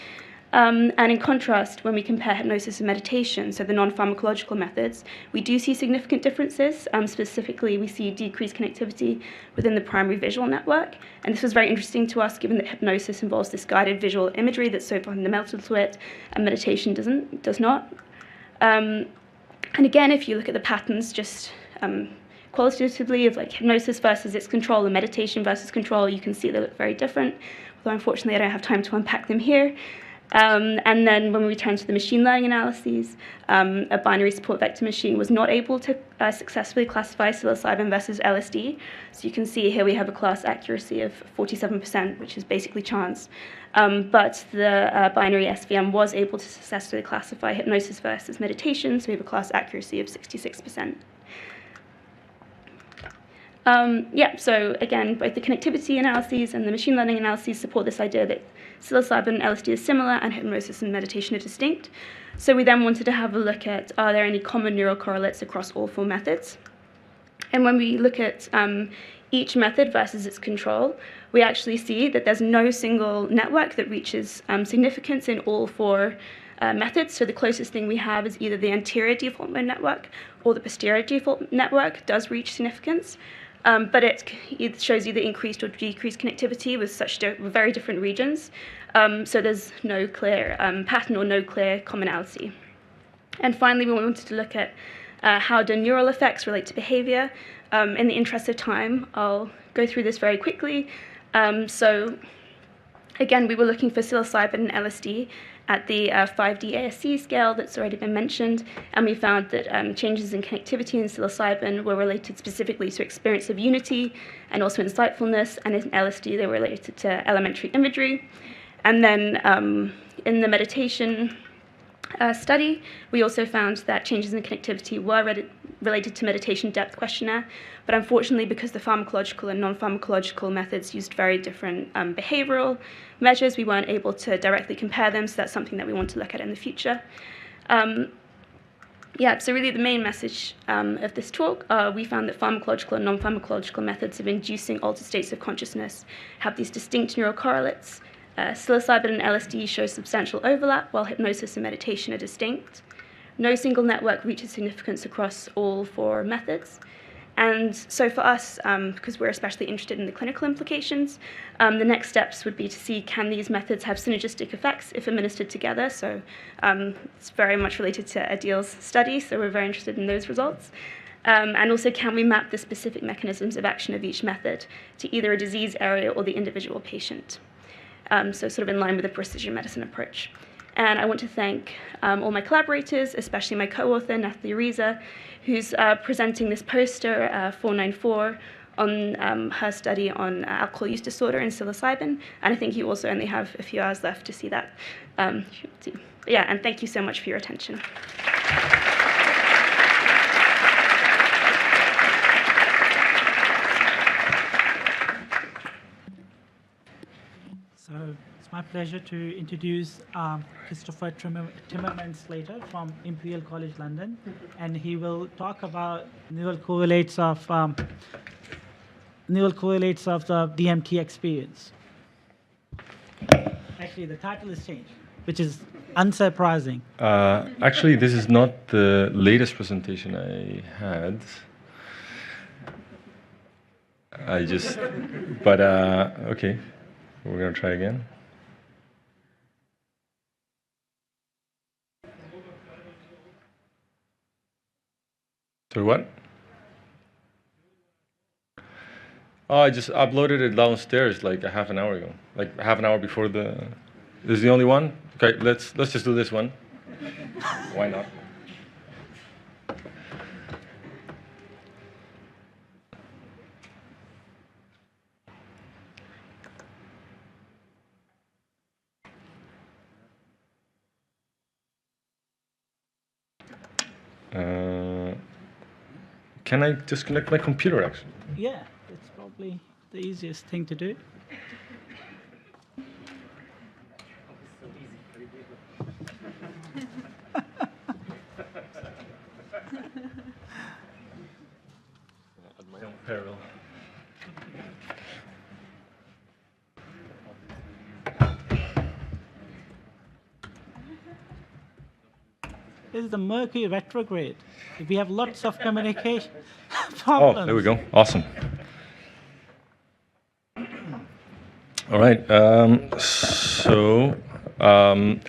And in contrast, when we compare hypnosis and meditation, so the non-pharmacological methods, we do see significant differences. Specifically, we see decreased connectivity within the primary visual network. And this was very interesting to us, given that hypnosis involves this guided visual imagery that's so fundamental to it, and meditation does not. And again, if you look at the patterns just qualitatively of like hypnosis versus its control and meditation versus control, you can see they look very different, although unfortunately I don't have time to unpack them here. And then when we return to the machine learning analyses, a binary support vector machine was not able to successfully classify psilocybin versus LSD. So you can see here we have a class accuracy of 47%, which is basically chance. But the binary SVM was able to successfully classify hypnosis versus meditation, so we have a class accuracy of 66%. So again, both the connectivity analyses and the machine learning analyses support this idea that psilocybin and LSD are similar and hypnosis and meditation are distinct. So we then wanted to have a look at, are there any common neural correlates across all 4 methods? And when we look at each method versus its control, we actually see that there's no single network that reaches significance in all 4 methods. So the closest thing we have is either the anterior default mode network or the posterior default network does reach significance. But it shows either increased or decreased connectivity with such very different regions. So there's no clear pattern or no clear commonality. And finally, we wanted to look at how do neural effects relate to behavior. In the interest of time, I'll go through this very quickly. So again, we were looking for psilocybin and LSD at the 5D ASC scale that's already been mentioned, and we found that changes in connectivity in psilocybin were related specifically to experience of unity and also insightfulness, and in LSD they were related to elementary imagery. And then in the meditation study, we also found that changes in connectivity were related to meditation depth questionnaire, but unfortunately, because the pharmacological and non-pharmacological methods used very different behavioral measures, we weren't able to directly compare them, so that's something that we want to look at in the future. So really the main message of this talk, we found that pharmacological and non-pharmacological methods of inducing altered states of consciousness have these distinct neural correlates. Psilocybin and LSD show substantial overlap, while hypnosis and meditation are distinct. No single network reaches significance across all 4 methods. And so for us, because we're especially interested in the clinical implications, the next steps would be to see, can these methods have synergistic effects if administered together? So it's very much related to Adil's study, so we're very interested in those results. And also, can we map the specific mechanisms of action of each method to either a disease area or the individual patient? So sort of in line with the precision medicine approach. And I want to thank all my collaborators, especially my co-author, Nathalie Reza, who's presenting this poster, 494, on her study on alcohol use disorder and psilocybin. And I think you also only have a few hours left to see that. And thank you so much for your attention. So it's my pleasure to introduce Christopher Timmerman-Slater from Imperial College London, and he will talk about neural correlates of the DMT experience. Actually, the title is changed, which is unsurprising. Actually, this is not the latest presentation I had. Okay. We're going to try again. So what? Oh, I just uploaded it downstairs like a half an hour ago. Like half an hour before the... This is the only one? Okay, let's just do this one. Why not? Can I disconnect my computer, actually? Yeah, it's probably the easiest thing to do. At my own peril. This is the Mercury retrograde. We have lots of communication Oh, problems. there we go. Awesome. All right. I'm going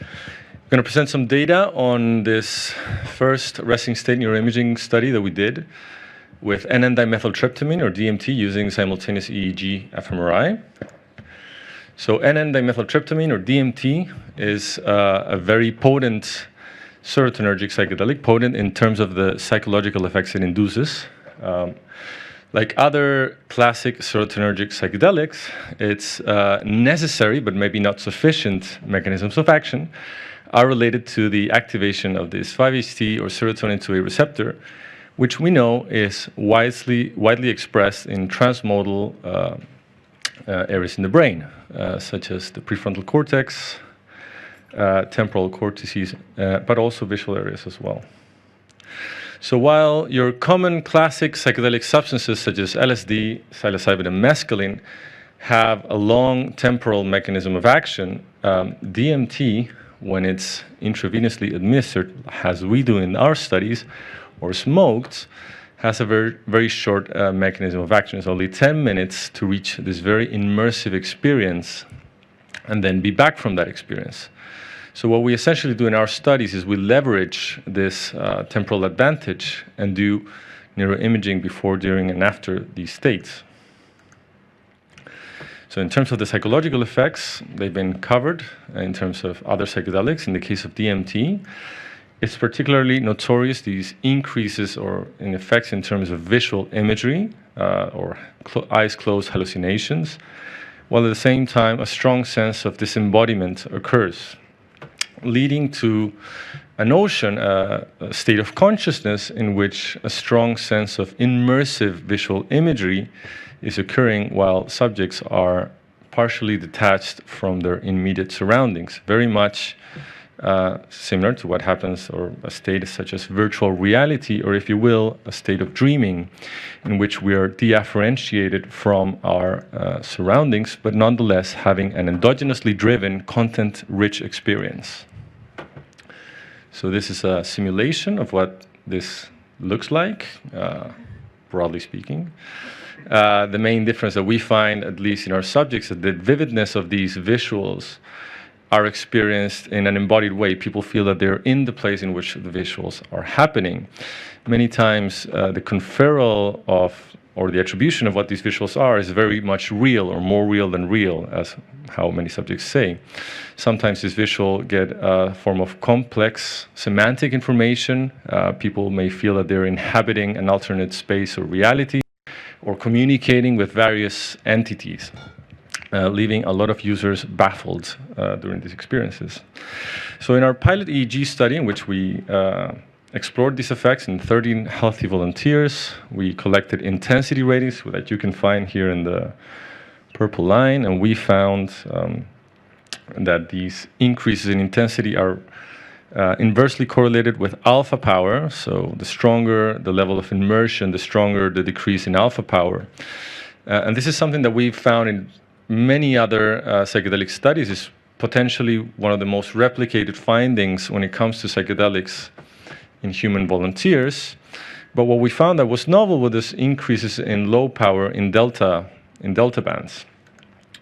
to present some data on this first resting state neuroimaging study that we did with NN-dimethyltryptamine, or DMT, using simultaneous EEG fMRI. So NN-dimethyltryptamine, or DMT, is a very potent serotonergic psychedelic, potent in terms of the psychological effects it induces. Like other classic serotonergic psychedelics, it's necessary, but maybe not sufficient, mechanisms of action are related to the activation of this 5-HT or serotonin 2A receptor, which we know is widely expressed in transmodal areas in the brain, such as the prefrontal cortex, temporal cortices, but also visual areas as well. So while your common classic psychedelic substances such as LSD, psilocybin, and mescaline have a long temporal mechanism of action, DMT, when it's intravenously administered, as we do in our studies, or smoked, has a very, very short mechanism of action. It's only 10 minutes to reach this very immersive experience and then be back from that experience. So what we essentially do in our studies is we leverage this temporal advantage and do neuroimaging before, during, and after these states. So in terms of the psychological effects, they've been covered in terms of other psychedelics. In the case of DMT, it's particularly notorious, these increases or in effects in terms of visual imagery or eyes closed hallucinations, while at the same time a strong sense of disembodiment occurs, leading to a notion, a state of consciousness in which a strong sense of immersive visual imagery is occurring while subjects are partially detached from their immediate surroundings, very much similar to what happens, or a state such as virtual reality, or if you will, a state of dreaming in which we are differentiated from our surroundings, but nonetheless having an endogenously driven, content-rich experience. So this is a simulation of what this looks like, broadly speaking. The main difference that we find, at least in our subjects, is the vividness of these visuals are experienced in an embodied way. People feel that they're in the place in which the visuals are happening. Many times, the conferral of, or the attribution of what these visuals are is very much real, or more real than real, as how many subjects say. Sometimes this visual get a form of complex semantic information. People may feel that they're inhabiting an alternate space or reality, or communicating with various entities, leaving a lot of users baffled during these experiences. So in our pilot EEG study, in which we explored these effects in 13 healthy volunteers, we collected intensity ratings that you can find here in the purple line, and we found that these increases in intensity are inversely correlated with alpha power. So the stronger the level of immersion, the stronger the decrease in alpha power. And this is something that we've found in many other psychedelic studies, is potentially one of the most replicated findings when it comes to psychedelics in human volunteers. But what we found that was novel was this increases in low power in delta bands.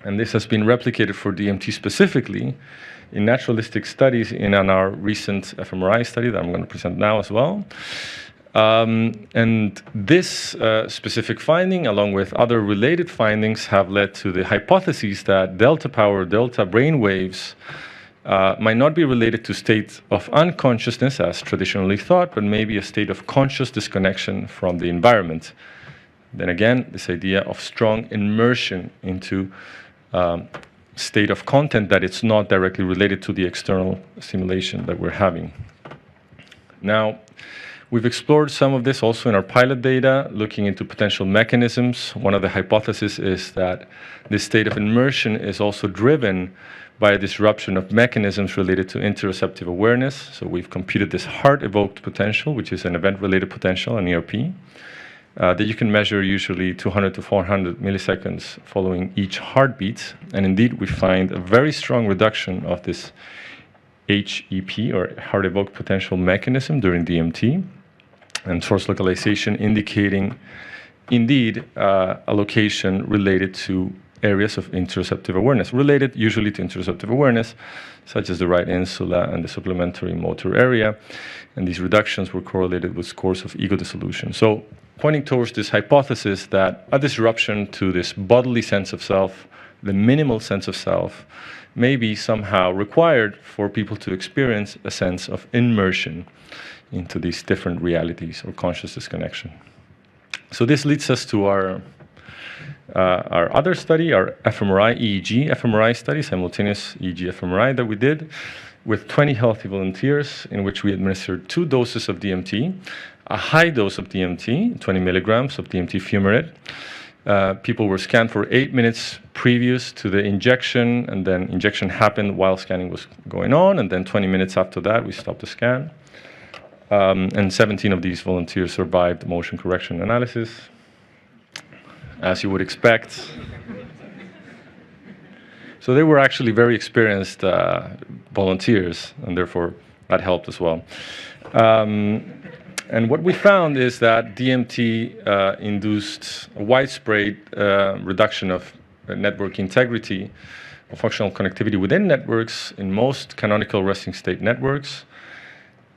And this has been replicated for DMT specifically in naturalistic studies in our recent fMRI study that I'm going to present now as well. And this specific finding, along with other related findings, have led to the hypothesis that delta power, delta brain waves, might not be related to states of unconsciousness as traditionally thought, but maybe a state of conscious disconnection from the environment. Then again, this idea of strong immersion into state of content that it's not directly related to the external stimulation that we're having. Now, we've explored some of this also in our pilot data, looking into potential mechanisms. One of the hypotheses is that this state of immersion is also driven by a disruption of mechanisms related to interoceptive awareness. So we've computed this heart-evoked potential, which is an event-related potential, an ERP, that you can measure usually 200 to 400 milliseconds following each heartbeat. And indeed, we find a very strong reduction of this HEP, or heart-evoked potential mechanism, during DMT, and source localization indicating, indeed, a location related to areas of interoceptive awareness, related usually to interoceptive awareness, such as the right insula and the supplementary motor area. And these reductions were correlated with scores of ego dissolution. So, pointing towards this hypothesis that a disruption to this bodily sense of self, the minimal sense of self, may be somehow required for people to experience a sense of immersion into these different realities or conscious disconnection. So this leads us to our other study, our fMRI, EEG fMRI study, simultaneous EEG fMRI that we did with 20 healthy volunteers, in which we administered 2 doses of DMT, a high dose of DMT, 20 milligrams of DMT fumarate. People were scanned for 8 minutes previous to the injection, and then injection happened while scanning was going on, and then 20 minutes after that, we stopped the scan. And 17 of these volunteers survived motion correction analysis, as you would expect. So they were actually very experienced volunteers, and therefore that helped as well. And what we found is that DMT induced a widespread reduction of network integrity, of functional connectivity within networks in most canonical resting state networks,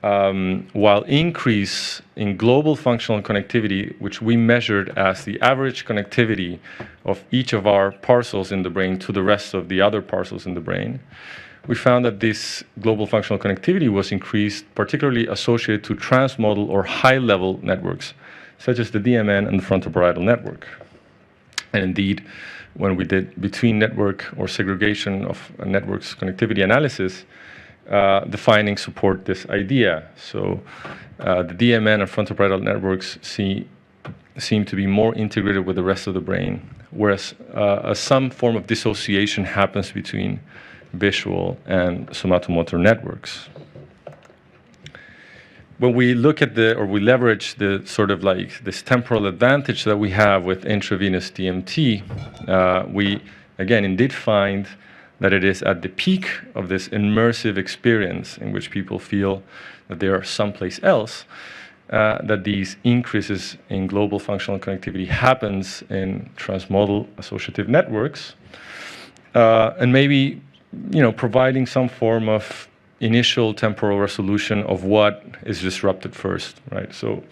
while increase in global functional connectivity, which we measured as the average connectivity of each of our parcels in the brain to the rest of the other parcels in the brain, we found that this global functional connectivity was increased, particularly associated to transmodal or high-level networks, such as the DMN and the frontoparietal network. And indeed, when we did between network or segregation of networks connectivity analysis, the findings support this idea. So the DMN and frontoparietal networks seem to be more integrated with the rest of the brain, whereas some form of dissociation happens between visual and somatomotor networks. When we look at we leverage the sort of like this temporal advantage that we have with intravenous DMT, we again indeed find that it is at the peak of this immersive experience in which people feel that they are someplace else, that these increases in global functional connectivity happens in transmodal associative networks, and maybe providing some form of initial temporal resolution of what is disrupted first, right? So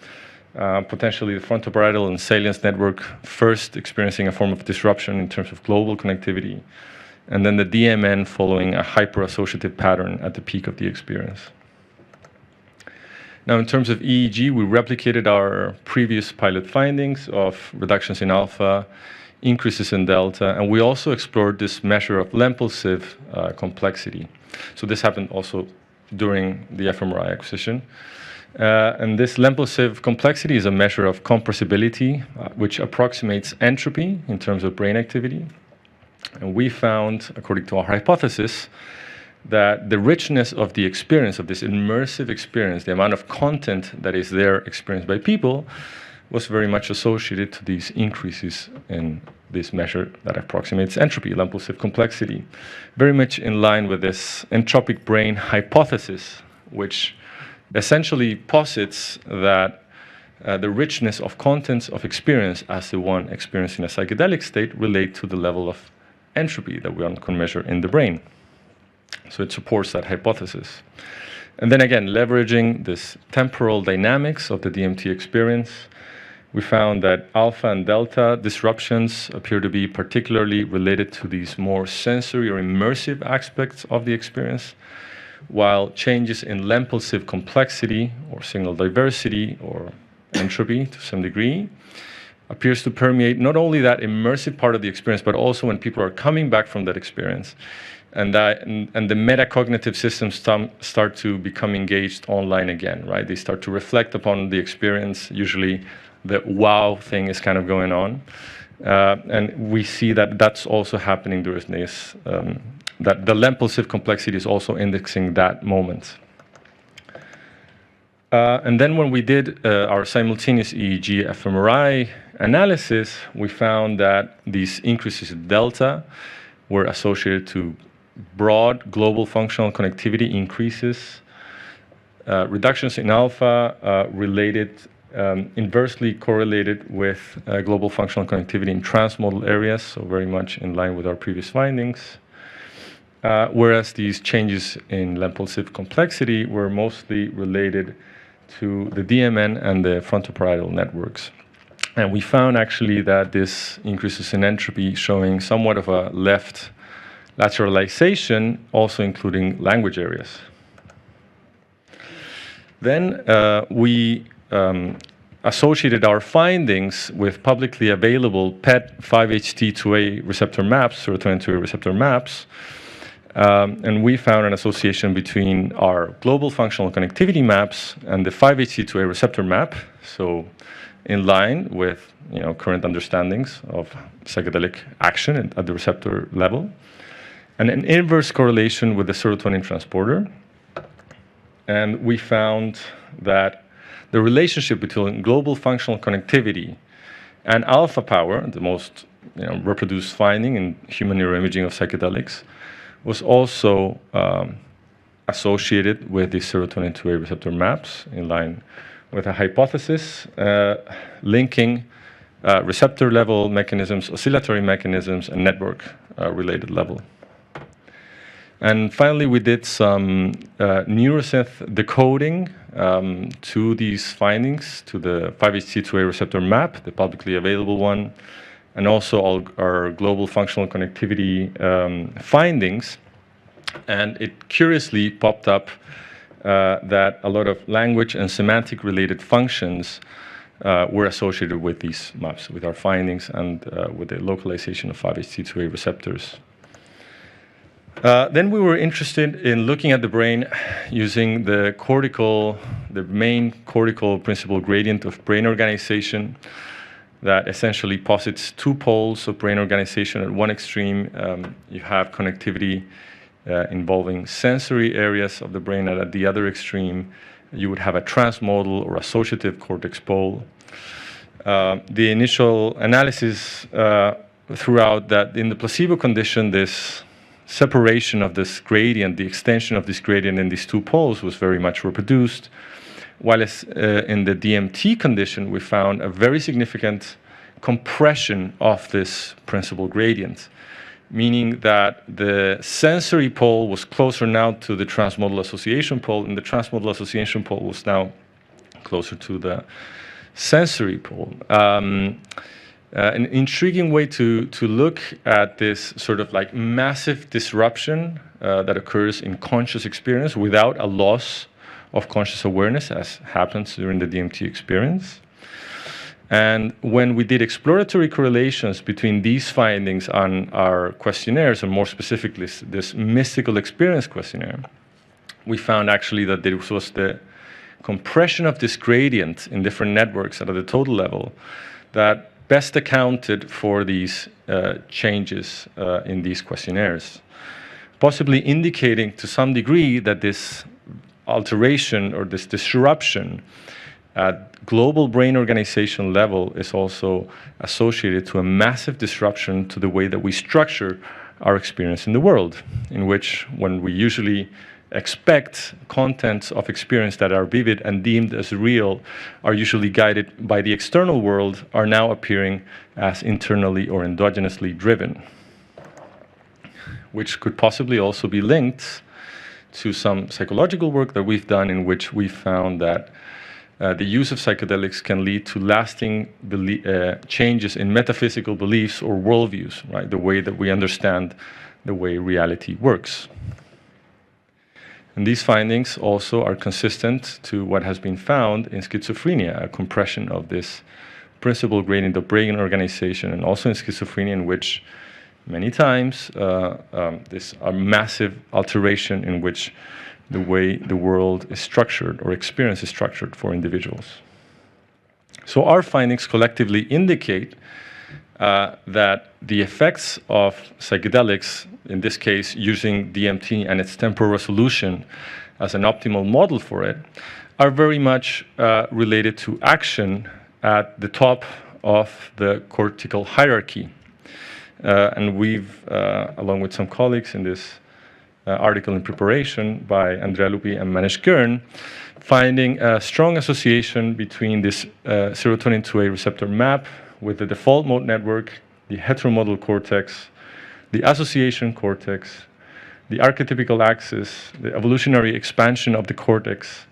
potentially the frontoparietal and salience network first experiencing a form of disruption in terms of global connectivity, and then the DMN following a hyperassociative pattern at the peak of the experience. Now, in terms of EEG, we replicated our previous pilot findings of reductions in alpha, increases in delta, and we also explored this measure of lempulsive complexity. So this happened also during the fMRI acquisition. And this lempulsive complexity is a measure of compressibility, which approximates entropy in terms of brain activity. And we found, according to our hypothesis, that the richness of the experience, of this immersive experience, the amount of content that is there experienced by people, was very much associated to these increases in this measure that approximates entropy, lempulsive complexity, very much in line with this entropic brain hypothesis, which essentially posits that the richness of contents of experience as the one experienced in a psychedelic state relate to the level of entropy that one can measure in the brain. So it supports that hypothesis. And then again, leveraging this temporal dynamics of the DMT experience, we found that alpha and delta disruptions appear to be particularly related to these more sensory or immersive aspects of the experience, while changes in lempulsive complexity or signal diversity or entropy to some degree appears to permeate not only that immersive part of the experience, but also when people are coming back from that experience. And the metacognitive systems start to become engaged online again, right? They start to reflect upon the experience. Usually the wow thing is kind of going on. And we see that that's also happening during this, that the lempulsive complexity is also indexing that moment. And then when we did our simultaneous EEG fMRI analysis, we found that these increases in delta were associated to broad global functional connectivity increases. Reductions in alpha inversely correlated with global functional connectivity in transmodal areas, so very much in line with our previous findings. Whereas these changes in impulsive complexity were mostly related to the DMN and the frontoparietal networks. And we found actually that this increases in entropy, showing somewhat of a left lateralization, also including language areas. Then we associated our findings with publicly available PET 5-HT2A receptor maps, serotonin 2A receptor maps, and we found an association between our global functional connectivity maps and the 5-HT2A receptor map, so in line with current understandings of psychedelic action at the receptor level, and an inverse correlation with the serotonin transporter. And we found that the relationship between global functional connectivity and alpha power, the most reproduced finding in human neuroimaging of psychedelics, was also associated with the serotonin 2A receptor maps, in line with a hypothesis linking receptor level mechanisms, oscillatory mechanisms, and network related level. And finally, we did some neurosynth decoding to these findings, to the 5-HT2A receptor map, the publicly available one, and also all our global functional connectivity findings. And it curiously popped up that a lot of language and semantic related functions were associated with these maps, with our findings, and with the localization of 5-HT2A receptors. Then we were interested in looking at the brain using the main cortical principal gradient of brain organization that essentially posits two poles of brain organization. At one extreme, you have connectivity involving sensory areas of the brain, and at the other extreme, you would have a transmodal or associative cortex pole. The initial analysis threw out that in the placebo condition, this separation of this gradient, the extension of this gradient in these two poles was very much reproduced, while in the DMT condition, we found a very significant compression of this principal gradient, meaning that the sensory pole was closer now to the transmodal association pole, and the transmodal association pole was now closer to the sensory pole. An intriguing way to look at this sort of like massive disruption that occurs in conscious experience without a loss of conscious awareness, as happens during the DMT experience. And when we did exploratory correlations between these findings on our questionnaires, and more specifically this mystical experience questionnaire, we found actually that there was the compression of this gradient in different networks at the total level that best accounted for these changes in these questionnaires, possibly indicating to some degree that this alteration or this disruption at global brain organization level is also associated to a massive disruption to the way that we structure our experience in the world, in which when we usually expect contents of experience that are vivid and deemed as real are usually guided by the external world, are now appearing as internally or endogenously driven, which could possibly also be linked to some psychological work that we've done, in which we found that the use of psychedelics can lead to lasting changes in metaphysical beliefs or worldviews, right? The way that we understand the way reality works. And these findings also are consistent to what has been found in schizophrenia, a compression of this principal gradient of brain organization, and also in schizophrenia, in which many times this a massive alteration in which the way the world is structured or experience is structured for individuals. So our findings collectively indicate that the effects of psychedelics, in this case using DMT and its temporal resolution as an optimal model for it, are very much related to action at the top of the cortical hierarchy. And we've, along with some colleagues in this article in preparation by Andrea Lupi and Manish Gurn, finding a strong association between this serotonin 2A receptor map with the default mode network, the heteromodal cortex, the association cortex, the archetypical axis, the evolutionary expansion of the cortex,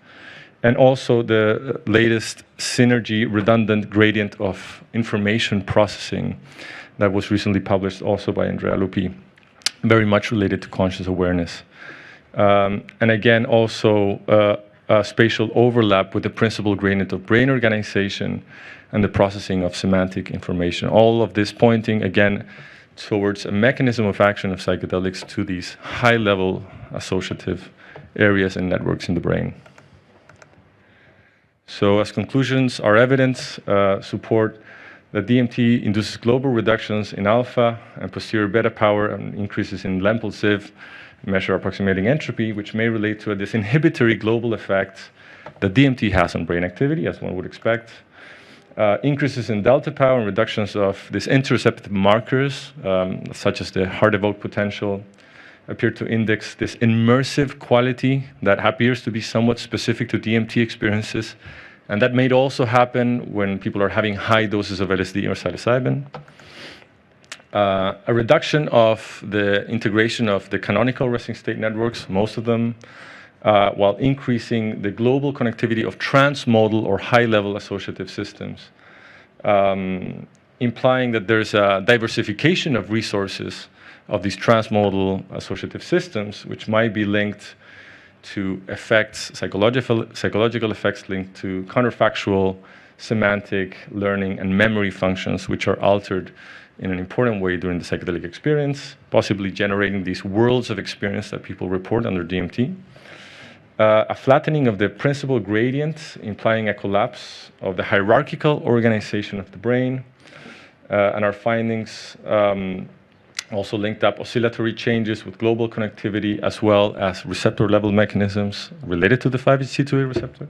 and also the latest synergy redundant gradient of information processing that was recently published also by Andrea Lupi, very much related to conscious awareness. And again, also a spatial overlap with the principal gradient of brain organization and the processing of semantic information. All of this pointing, again, towards a mechanism of action of psychedelics to these high-level associative areas and networks in the brain. So as conclusions, our evidence support that DMT induces global reductions in alpha and posterior beta power and increases in LEMPL-ZIV, measure approximating entropy, which may relate to this inhibitory global effect that DMT has on brain activity, as one would expect. Increases in delta power and reductions of these interoceptive markers, such as the heart-evoked potential, appear to index this immersive quality that appears to be somewhat specific to DMT experiences, and that may also happen when people are having high doses of LSD or psilocybin. A reduction of the integration of the canonical resting state networks, most of them, while increasing the global connectivity of transmodal or high-level associative systems, implying that there's a diversification of resources of these transmodal associative systems, which might be linked to effects, psychological effects linked to counterfactual, semantic, learning, and memory functions, which are altered in an important way during the psychedelic experience, possibly generating these worlds of experience that people report under DMT. A flattening of the principal gradient, implying a collapse of the hierarchical organization of the brain. And our findings also linked up oscillatory changes with global connectivity as well as receptor level mechanisms related to the 5-HT2A receptor.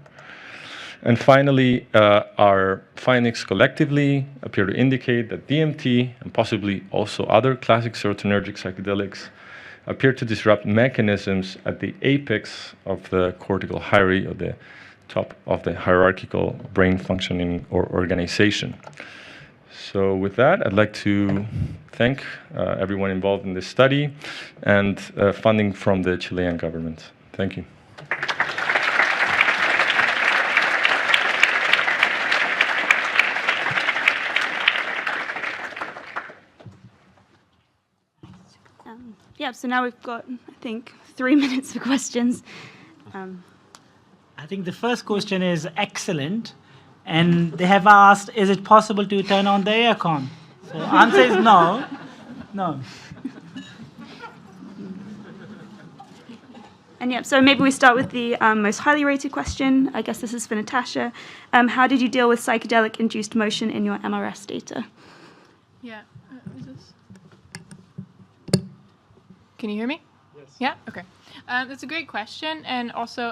And finally, our findings collectively appear to indicate that DMT and possibly also other classic serotonergic psychedelics appear to disrupt mechanisms at the apex of the cortical hierarchy, or the top of the hierarchical brain functioning or organization. So with that, I'd like to thank everyone involved in this study and funding from the Chilean government. Thank you. Yeah, so now we've got, I think, 3 minutes for questions. I think the first question is excellent, and they have asked, is it possible to turn on the aircon? So answer is no. No. And yeah, so maybe we start with the most highly rated question. I guess this is for Natasha. How did you deal with psychedelic-induced motion in your MRS data? Yeah. Is this? Can you hear me? Yes. Yeah. Okay. That's a great question, and also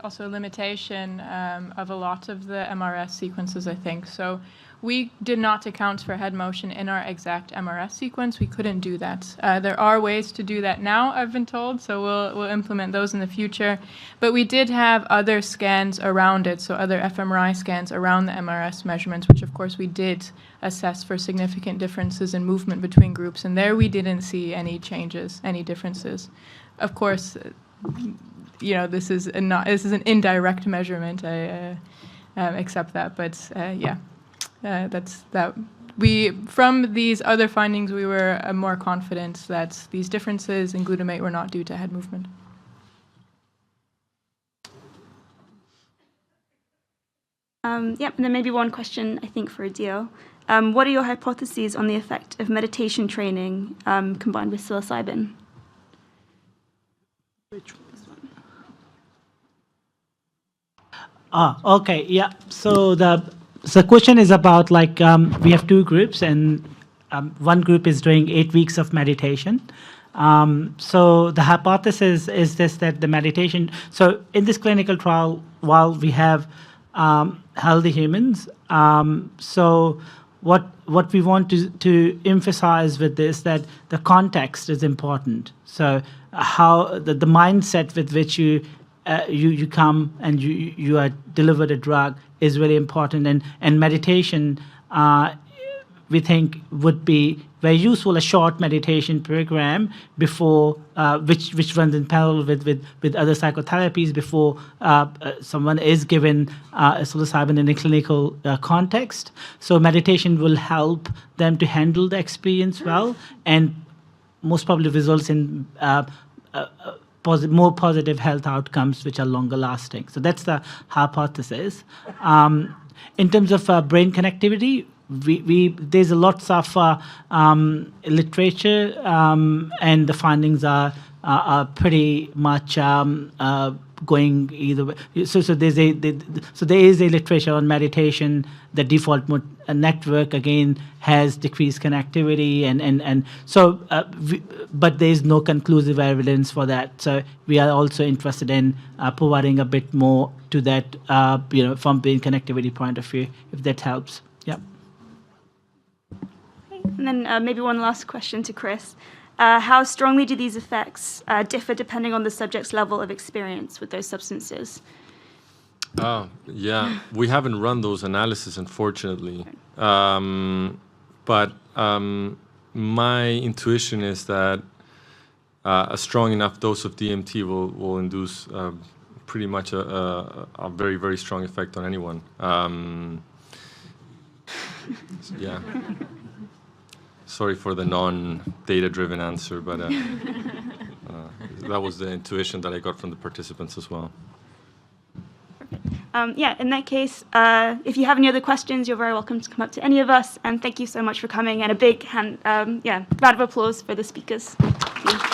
also a limitation of a lot of the MRS sequences, I think. So we did not account for head motion in our exact MRS sequence. We couldn't do that. There are ways to do that now, I've been told, so we'll implement those in the future. But we did have other scans around it, so other fMRI scans around the MRS measurements, which of course we did assess for significant differences in movement between groups, and there we didn't see any changes, any differences. Of course, you know, this is an indirect measurement. I accept that, but yeah. That's that. From these other findings, we were more confident that these differences in glutamate were not due to head movement. Yep, and then maybe one question, I think, for Adil. What are your hypotheses on the effect of meditation training combined with psilocybin? Which one? Okay, yeah. So the question is about, like, we have two groups, and one group is doing 8 weeks of meditation. So the hypothesis is this, that the meditation, so in this clinical trial, while we have healthy humans, so what we want to emphasize with this, that the context is important. So how the mindset with which you come and you are delivered a drug is very important, and meditation we think would be very useful. A short meditation program before which runs in parallel with other psychotherapies before someone is given psilocybin in a clinical context. So meditation will help them to handle the experience well, and most probably results in more positive health outcomes which are longer lasting. So that's the hypothesis. In terms of brain connectivity, there's lots of literature, and the findings are pretty much going either way. So there is a literature on meditation. The default network again has decreased connectivity, and so but there is no conclusive evidence for that. So we are also interested in providing a bit more to that, from brain connectivity point of view, if that helps. Yeah. And then maybe one last question to Chris. How strongly do these effects differ depending on the subject's level of experience with those substances? Yeah, we haven't run those analyses, unfortunately. But my intuition is that a strong enough dose of DMT will induce pretty much a very, very strong effect on anyone. Yeah. Sorry for the non-data-driven answer, but that was the intuition that I got from the participants as well. In that case, if you have any other questions, you're very welcome to come up to any of us. And thank you so much for coming. And a big round of applause for the speakers. Thank you.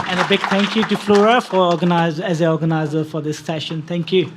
And a big thank you to Flora as the organizer for this session. Thank you.